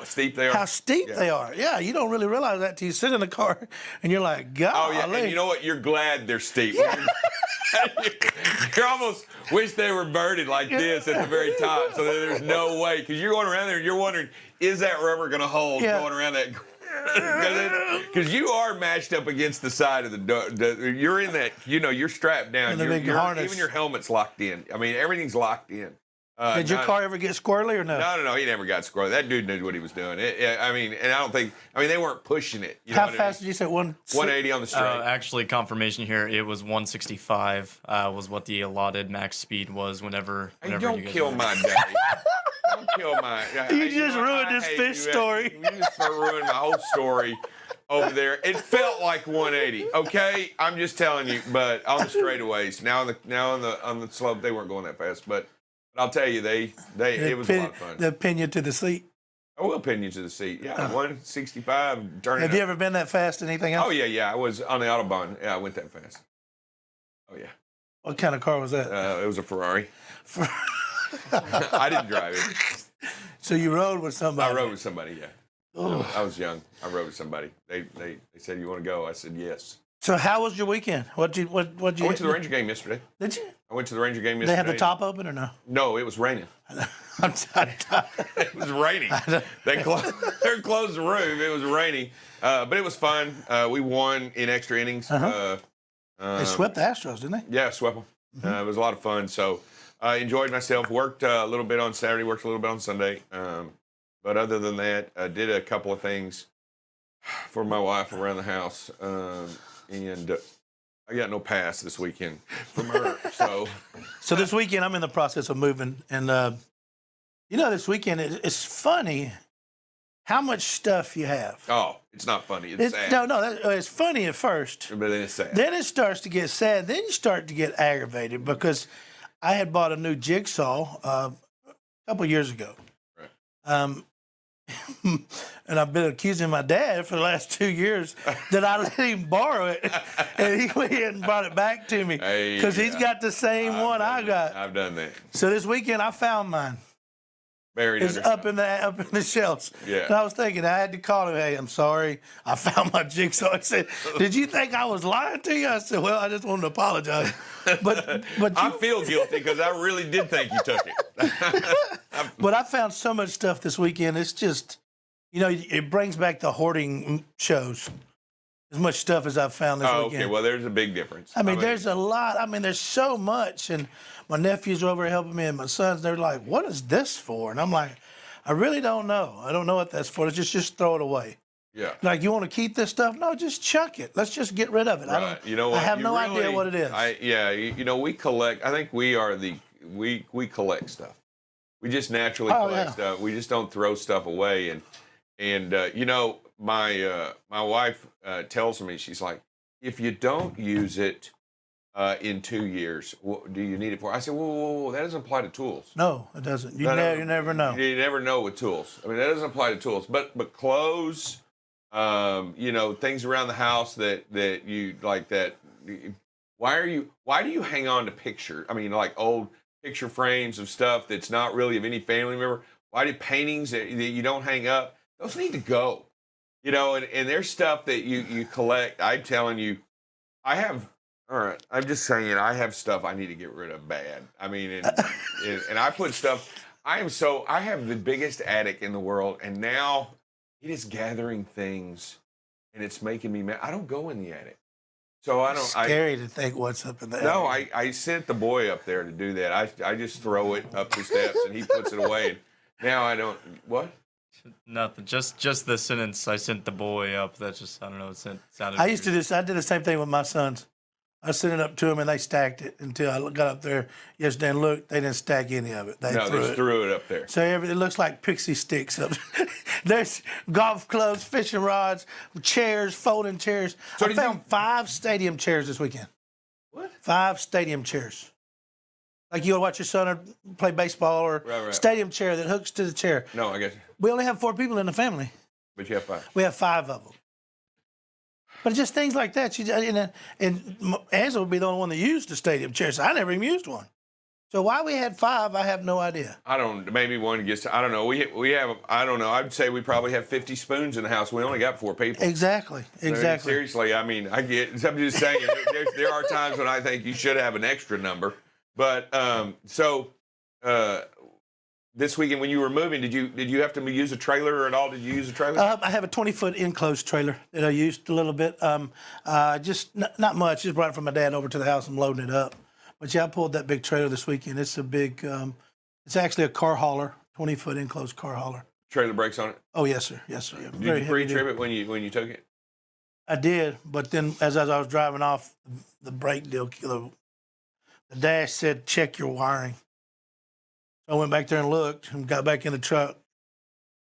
steep they are. How steep they are. Yeah, you don't really realize that till you sit in the car and you're like, God. Oh yeah, and you know what? You're glad they're steep. Yeah. You almost wish they were birded like this at the very top, so that there's no way. Because you're going around there and you're wondering, is that rubber going to hold going around that? Because you are matched up against the side of the door. You're in that, you know, you're strapped down. Big harness. Even your helmet's locked in. I mean, everything's locked in. Did your car ever get squirrely or no? No, he never got squirrely. That dude knew what he was doing. I mean, they weren't pushing it. You How know what fast I mean? did you say? 180 on the straight. Actually, confirmation here, it was 165 was what the allotted max speed was whenever Hey, you don't guys kill were- my day. Don't kill my. You just ruined his fish story. You just ruined my whole story over there. It felt like 180. Okay, I'm just telling you. But on the straightaways, now on the slope, they weren't going that fast. But I'll tell you, it was a lot of fun. They'll pin you to the seat. I will pin you to the seat. Yeah, 165. Have you ever been that fast? Anything else? Oh yeah. I was on the Autobahn. Yeah, I went that fast. Oh yeah. What kind of car was that? It was a Ferrari. I didn't drive it. So you rode with somebody? I rode with somebody, yeah. Oh. I was young. I rode with somebody. They said, you want to go? I said, yes. So how was your weekend? What'd you? I went to the Ranger game yesterday. Did you? I went to the Ranger game yesterday. They had the top open or no? No, it was raining. I'm It was raining. They closed the roof. It was raining. But it was fun. We won in extra innings. They swept the Astros, didn't they? Yeah, swept them. It was a lot of fun. So I enjoyed myself. Worked a little bit on Saturday, worked a little bit on Sunday. But other than that, I did a couple of things for my wife around the house. And I got no pass this weekend from her. So this weekend, I'm in the process of moving. And, this weekend, it's funny. how much stuff you have. Oh, it's not funny. It's sad. No, it's funny at first. But then it's sad. Then it starts to get sad. Then you start to get aggravated because I had bought a new jigsaw a couple years ago. Right. And I've been accusing my dad for the last 2 years that I let him borrow it, and he went ahead and brought it back to me because he's got the same one I got. I've done that. So this weekend I found mine. Buried It's under up in the shelves. Yeah. And I was thinking I had to call him. Hey, I'm sorry. I found my jigsaw. He said, "Did you think I was lying to you?" I said, "Well, I just wanted to apologize." But I feel guilty because I really did think you took it. But I found so much stuff this weekend. It's just, it brings back the hoarding shows. As much stuff as I've found this weekend. Okay. Well, there's a big difference. I mean, there's a lot. I mean, there's so much. And my nephews are over here helping me, and my sons, they're like, "What is this for?" And I'm like, I really don't know. I don't know what that's for. Just throw it away. Yeah. Like, you want to keep this stuff? No, just chuck it. Let's just get rid of it. Right. You know what? I have no idea what it is. We collect. I think we are we collect stuff. We just naturally collect stuff. We just don't throw stuff away. And my wife tells me, she's like, if you don't use it in 2 years, what do you need it for? I said, whoa, that doesn't apply to tools. No, it doesn't. You never know. You never know with tools. I mean, that doesn't apply to tools. But clothes, things around the house that you like that. Why do you hang on to picture? I mean, like old picture frames of stuff that's not really of any family member. Why do paintings that you don't hang up? Those need to go. And there's stuff that you collect. I'm telling you, I'm just saying, I have stuff I need to get rid of bad. I mean, and I put stuff, I have the biggest attic in the world, and now it is gathering things, and it's making me mad. I don't go in the attic. So I don't. It's scary to think what's up in there. No, I sent the boy up there to do that. I just throw it up the steps, and he puts it away. And now I don't. What? Nothing. Just the sentence. I sent the boy up. That just, I don't know. It sounded. I used to do. I did the same thing with my sons. I sent it up to them, and they stacked it until I got up there yesterday and looked. They didn't stack any of it. They threw it up there. So it looks like pixie sticks up. There's golf clubs, fishing rods, chairs, folding chairs. So I found 5 stadium chairs this weekend. What? 5 stadium chairs. Like you watch your son play baseball or Right. stadium chair that hooks to the chair. No, I guess. We only have 4 people in the family. But you have 5. We have 5 of them. But just things like that. And Angela would be the only one that used the stadium chair. So I never even used one. So why we had 5, I have no idea. I don't. Maybe one gets. I don't know. We have. I don't know. I'd say we probably have 50 spoons in the house. We only got 4 people. Exactly. Seriously, I mean, I get. I'm just saying. there are times when I think you should have an extra number. But this weekend when you were moving, did you have to use a trailer at all? Did you use a trailer? I have a 20-foot enclosed trailer that I used a little bit. Just not much. Just brought it from my dad over to the house and loading it up. But yeah, I pulled that big trailer this weekend. It's a big. It's actually a car hauler, 20-foot enclosed car hauler. Trailer brakes on it? Oh yes, sir. Yes, sir. Did you pre-trip it when you took it? I did, but then as I was driving off, the brake deal, the dash said, "Check your wiring." So I went back there and looked and got back in the truck.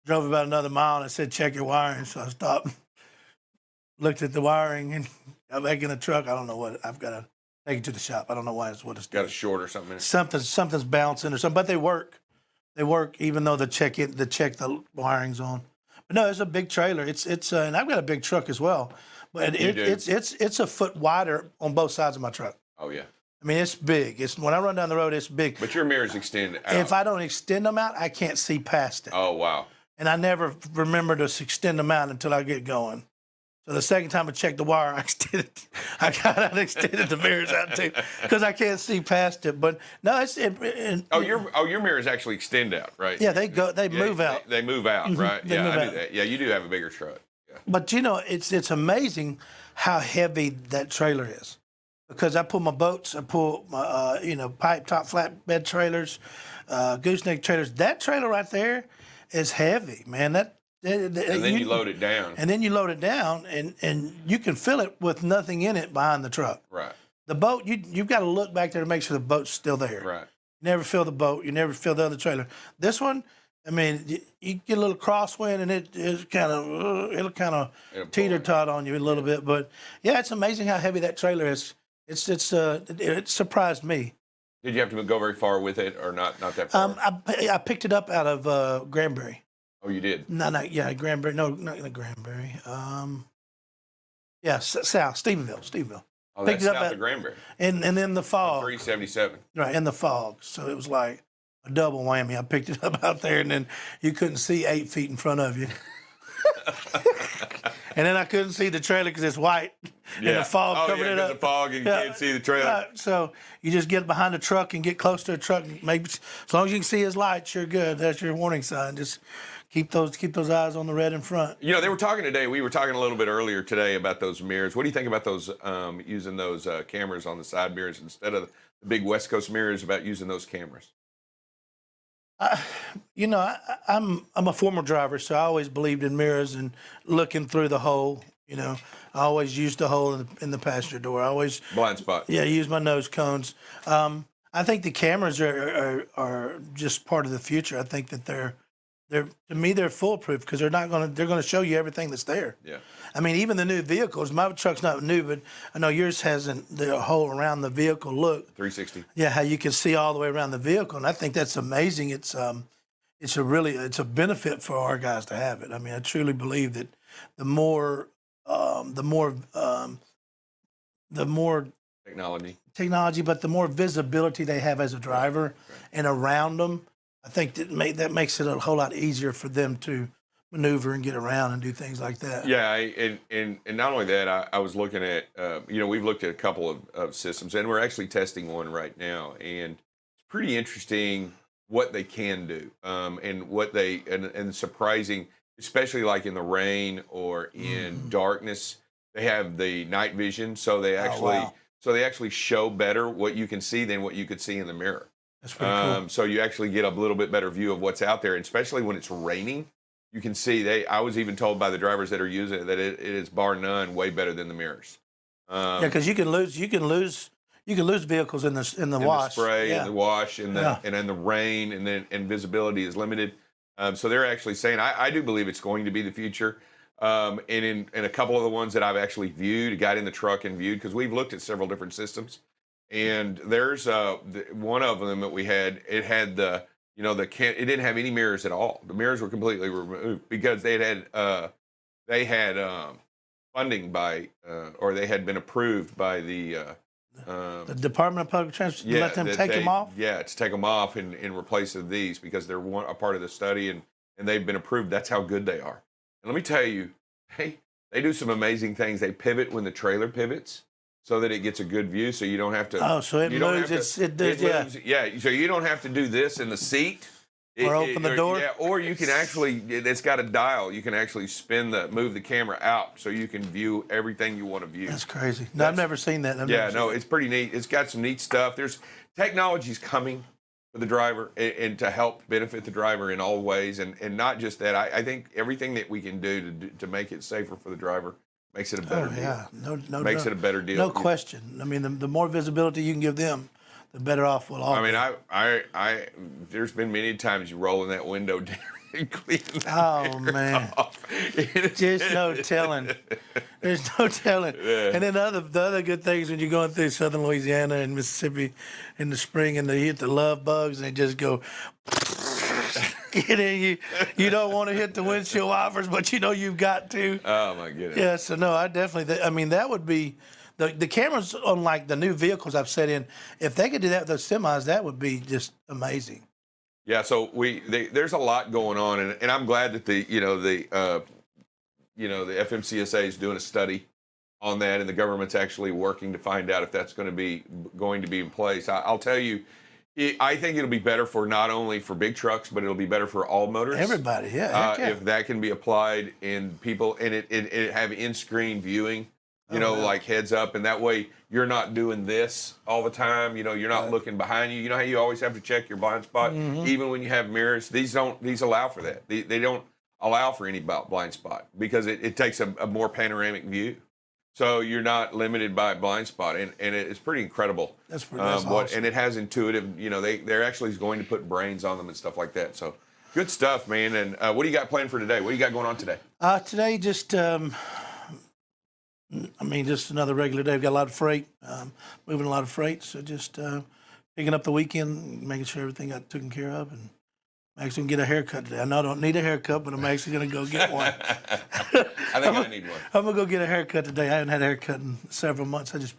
Drove about another mile and it said, "Check your wiring." So I stopped, looked at the wiring, and got back in the truck. I don't know what I've got to take it to the shop. I don't know what it's got doing. a short or something in it. Something's bouncing or something, but they work. They work even though the the wiring's on. But no, it's a big trailer. It's and I've got a big truck as well, but it's a foot wider on both sides of my truck. Oh yeah. I mean, it's big. When I run down the road, it's big. But your mirrors extend out. If I don't extend them out, I can't see past it. Oh, wow. And I never remember to extend them out until I get going. So the second time I checked the wire, I got out and extended the mirrors out too, because I can't see past it. But no, your mirrors actually extend out, right? Yeah, they move out. They move out, right? They move I out. do that. Yeah, you do have a bigger truck. Yeah. But it's amazing how heavy that trailer is. Because I pull my boats, I pull my pipe top flatbed trailers, gooseneck trailers. That trailer right there is heavy, man. And then you load it down. And then you load it down, and you can fill it with nothing in it behind the truck. Right. The boat, you've got to look back there to make sure the boat's still there. Right. You never fill the boat. You never fill the other trailer. This one, I mean, you get a little crosswind and it'll kind of teeter-tot on you a little bit. But yeah, it's amazing how heavy that trailer is. It surprised me. Did you have to go very far with it, or not that far? I picked it up out of Granbury. Oh, you did? Yeah, Granbury. No, not Granbury. South Stephenville. Oh, that's south of Granbury. And in the fog. 377. Right, in the fog. So it was like a double whammy. I picked it up out there, and then you couldn't see 8 feet in front of you. And then I couldn't see the trailer because it's white. And the fog covered it up. The fog, and you can't see the trailer. Right. So you just get behind the truck and get close to the truck. Maybe as long as you can see his lights, you're good. That's your warning sign. Just keep those eyes on the red in front. They were talking today. We were talking a little bit earlier today about those mirrors. What do you think about those using those cameras on the side mirrors instead of the big West Coast mirrors? About using those cameras? I'm a former driver, so I always believed in mirrors and looking through the hole. I always used the hole in the passenger door. I always blind spot. Yeah, use my nose cones. I think the cameras are just part of the future. I think that they're to me they're foolproof because they're going to show you everything that's there. Yeah. I mean, even the new vehicles. My truck's not new, but I know yours has the whole around the vehicle look. 360. Yeah, how you can see all the way around the vehicle, and I think that's amazing. It's a benefit for our guys to have it. I mean, I truly believe that the more technology, but the more visibility they have as a driver and around them, I think that makes it a whole lot easier for them to maneuver and get around and do things like that. Yeah, and not only that, I was looking at, we've looked at a couple of systems, and we're actually testing one right now, and it's pretty interesting what they can do, and what and surprising, especially like in the rain or in darkness. They have the night vision, so they actually show better what you can see than what you could see in the mirror. That's pretty cool. So you actually get a little bit better view of what's out there, and especially when it's raining. You can see I was even told by the drivers that are using it that it is bar none way better than the mirrors. Because you can lose vehicles in the wash, the spray, and the wash, and then the rain, and visibility is limited. So they're actually saying I do believe it's going to be the future. And in a couple of the ones that I've actually viewed, got in the truck and viewed, because we've looked at several different systems, and there's one of them that we had. It had it didn't have any mirrors at all. The mirrors were completely removed because they had funding by or they had been approved by the Department of Public Transportation. Let them take them off. Yeah, to take them off in replace of these because they're a part of the study and they've been approved. That's how good they are. And let me tell you, they do some amazing things. They pivot when the trailer pivots, so that it gets a good view, so you don't have to. Oh, so it moves. It moves. Yeah, so you don't have to do this in the seat. Or open the door. Yeah, or you can actually. It's got a dial. You can actually move the camera out, so you can view everything you want to view. That's crazy. No, I've never seen that. It's pretty neat. It's got some neat stuff. There's technology's coming for the driver and to help benefit the driver in all ways, and not just that. I think everything that we can do to make it safer for the driver makes it a better deal. Makes it a better deal. No question. I mean, the more visibility you can give them, the better off we'll all be. I there's been many times you roll in that window down and clean that man off. Just no telling. There's no telling. Yeah. And then the other good things when you're going through southern Louisiana and Mississippi in the spring and they hit the love bugs and they just go get in you don't want to hit the windshield wipers, but you've got to. Oh my goodness. Yeah, so no, I definitely that would be the cameras on like the new vehicles I've set in, if they could do that with those semis, that would be just amazing. Yeah, so there's a lot going on, and I'm glad that the FMCSA is doing a study on that, and the government's actually working to find out if that's going to be in place. I'll tell you, I think it'll be better for not only for big trucks, but it'll be better for all motorists. Everybody, yeah. If that can be applied in people, and it have in-screen viewing. Like heads up, and that way you're not doing this all the time. You're not looking behind you. You know how you always have to check your blind spot, even when you have mirrors. These allow for that. They don't allow for any blind spot because it takes a more panoramic view. So you're not limited by blind spot, and it's pretty incredible. That's awesome. And it has intuitive. They're actually going to put brains on them and stuff like that. So Good stuff, man. And what do you got planned for today? What do you got going on today? Today, just just another regular day. We've got a lot of freight, moving a lot of freight. So just picking up the weekend, making sure everything got taken care of, and I'm actually gonna get a haircut today. I know I don't need a haircut, but I'm actually gonna go get one. I think I need one. I'm gonna go get a haircut today. I haven't had a haircut in several months. I just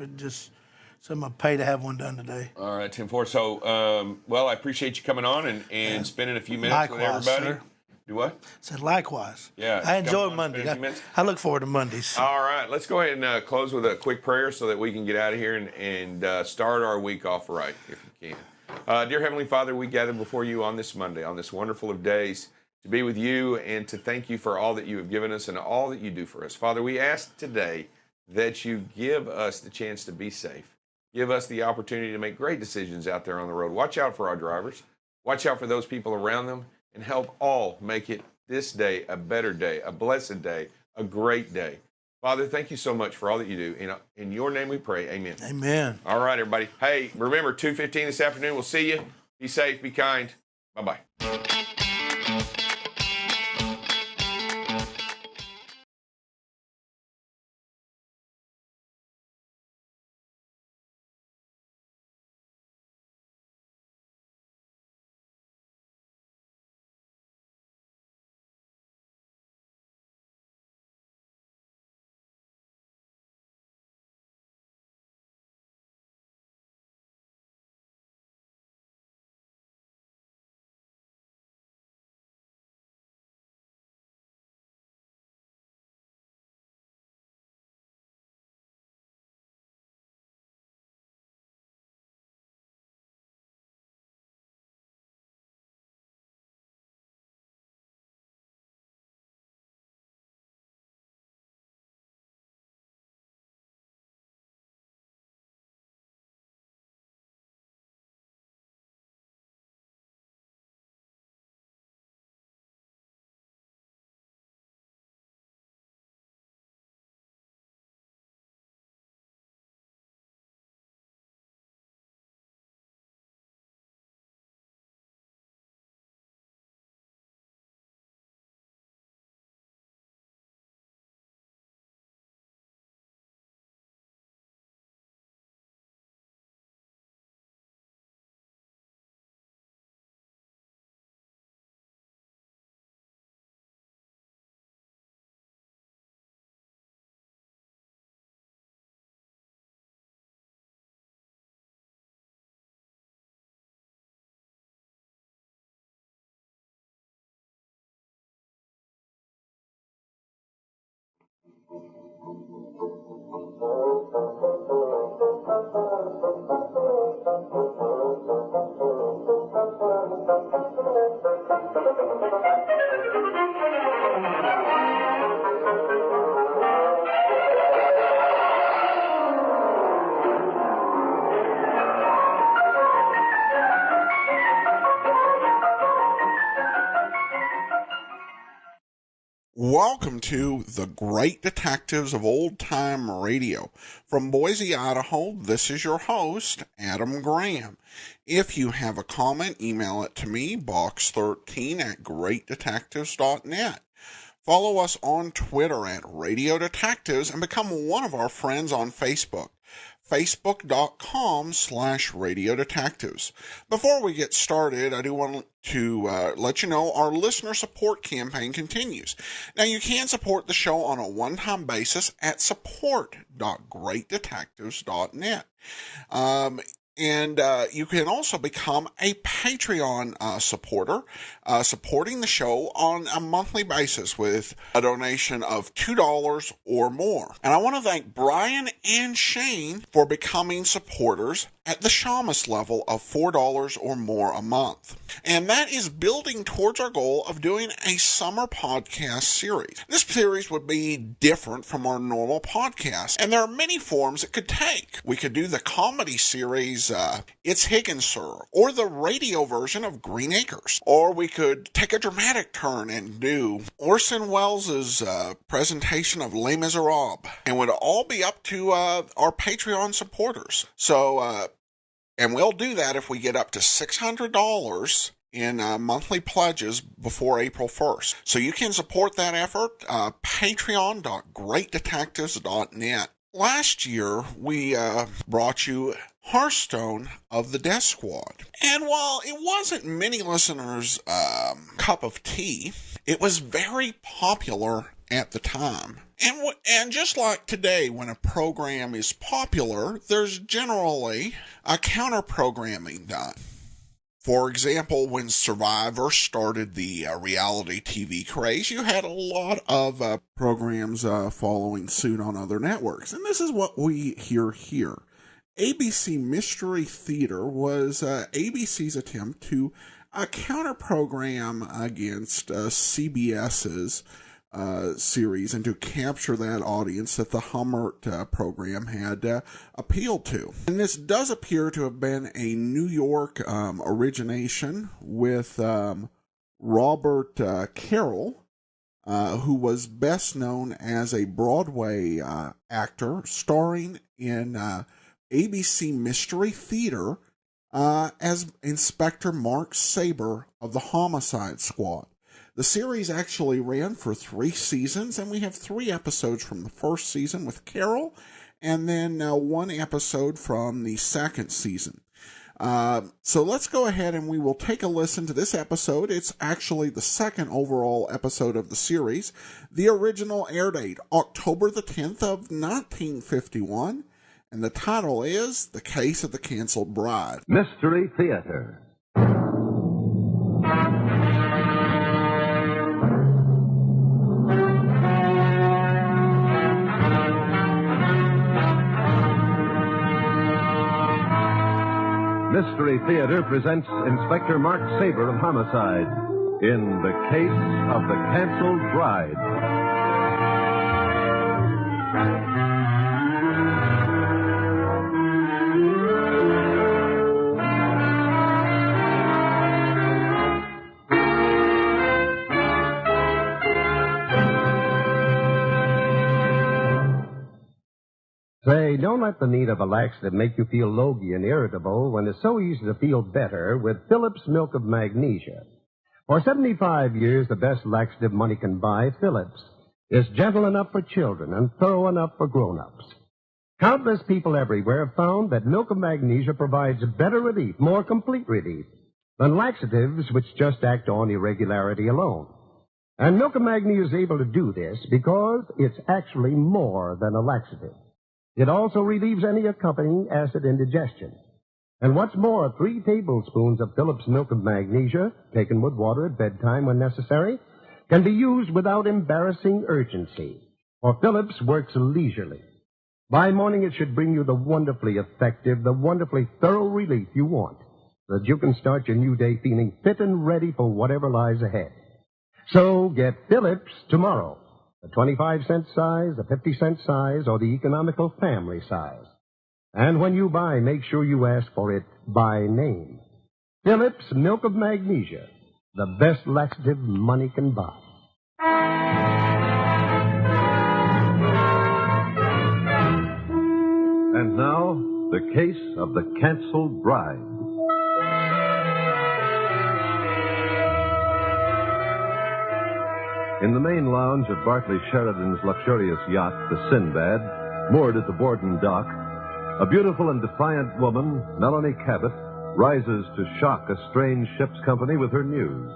so I'm gonna pay to have one done today. All right, Tim Ford. So, well, I appreciate you coming on and spending a few minutes with everybody. Sir. Do what? Said likewise. Yeah. I enjoy Come on, Monday. spend a few minutes. I look forward to Mondays. All right, let's go ahead and close with a quick prayer so that we can get out of here and start our week off right, if you can. Dear Heavenly Father, we gather before you on this Monday, on this wonderful of days, to be with you and to thank you for all that you have given us and all that you do for us. Father, we ask today that you give us the chance to be safe. Give us the opportunity to make great decisions out there on the road. Watch out for our drivers. Watch out for those people around them, and help all make it this day a better day, a blessed day, a great day. Father, thank you so much for all that you do. In your name we pray. Amen. Amen. All right, everybody. Hey, remember, 2:15 this afternoon. We'll see you. Be safe. Be kind. Bye-bye. Welcome to the Great Detectives of Old Time Radio. From Boise, Idaho, this is your host, Adam Graham. If you have a comment, email it to me, box13@greatdetectives.net. Follow us on Twitter at Radio Detectives and become one of our friends on Facebook. Facebook.com/Radio Detectives. Before we get started, I do want to let you know our listener support campaign continues. Now, you can support the show on a one-time basis at support.greatdetectives.net. And you can also become a Patreon supporter, supporting the show on a monthly basis with a donation of $2 or more. And I want to thank Brian and Shane for becoming supporters at the Shamus level of $4 or more a month. And that is building towards our goal of doing a summer podcast series. This series would be different from our normal podcast, and there are many forms it could take. We could do the comedy series, It's Higgins, Sir, or the radio version of Green Acres. Or we could take a dramatic turn and do Orson Welles' presentation of Les Miserables, and would all be up to our Patreon supporters. So, and we'll do that if we get up to $600 in monthly pledges before April 1st. So you can support that effort, patreon.greatdetectives.net. Last year, we brought you Hearthstone of the Death Squad. And while it wasn't many listeners' cup of tea, it was very popular at the time. And just like today, when a program is popular, there's generally a counter-programming done. For example, when Survivor started the reality TV craze, you had a lot of programs following suit on other networks. And this is what we hear here. ABC Mystery Theater was ABC's attempt to counter-program against CBS's series and to capture that audience that the Hummert program had appealed to. And this does appear to have been a New York origination with Robert Carroll, who was best known as a Broadway actor starring in ABC Mystery Theater as Inspector Mark Saber of the Homicide Squad. The series actually ran for 3 seasons, and we have 3 episodes from the first season with Carol, and then 1 episode from the second season. So let's go ahead and we will take a listen to this episode. It's actually the second overall episode of the series. The original air date, October the 10th of 1951, and the title is The Case of the Canceled Bride. Mystery Theater. Mystery Theater presents Inspector Mark Saber of Homicide in The Case of the Canceled Bride. Say, don't let the need of a laxative make you feel logy and irritable when it's so easy to feel better with Phillips Milk of Magnesia. For 75 years, the best laxative money can buy, Phillips, is gentle enough for children and thorough enough for grown-ups. Countless people everywhere have found that Milk of Magnesia provides better relief, more complete relief, than laxatives which just act on irregularity alone. And Milk of Magnesia is able to do this because it's actually more than a laxative. It also relieves any accompanying acid indigestion. And what's more, 3 tablespoons of Phillips Milk of Magnesia, taken with water at bedtime when necessary, can be used without embarrassing urgency, for Phillips works leisurely. By morning, it should bring you the wonderfully effective, the wonderfully thorough relief you want, so that you can start your new day feeling fit and ready for whatever lies ahead. So get Phillips tomorrow. The 25-cent size, the 50-cent size, or the economical family size. And when you buy, make sure you ask for it by name. Phillips Milk of Magnesia, the best laxative money can buy. And now, The Case of the Canceled Bride. In the main lounge of Barclay Sheridan's luxurious yacht, the Sinbad, moored at the Borden dock, a beautiful and defiant woman, Melanie Cabot, rises to shock a strange ship's company with her news.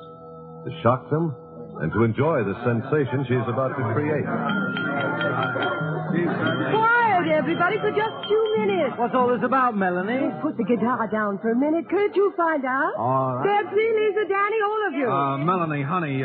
To shock them and to enjoy the sensation she's about to create. Quiet, everybody, for just 2 minutes. What's all this about, Melanie? Put the guitar down for a minute. Can't you find out? All right. Betsy, Lisa, Danny, all of you. Melanie, honey,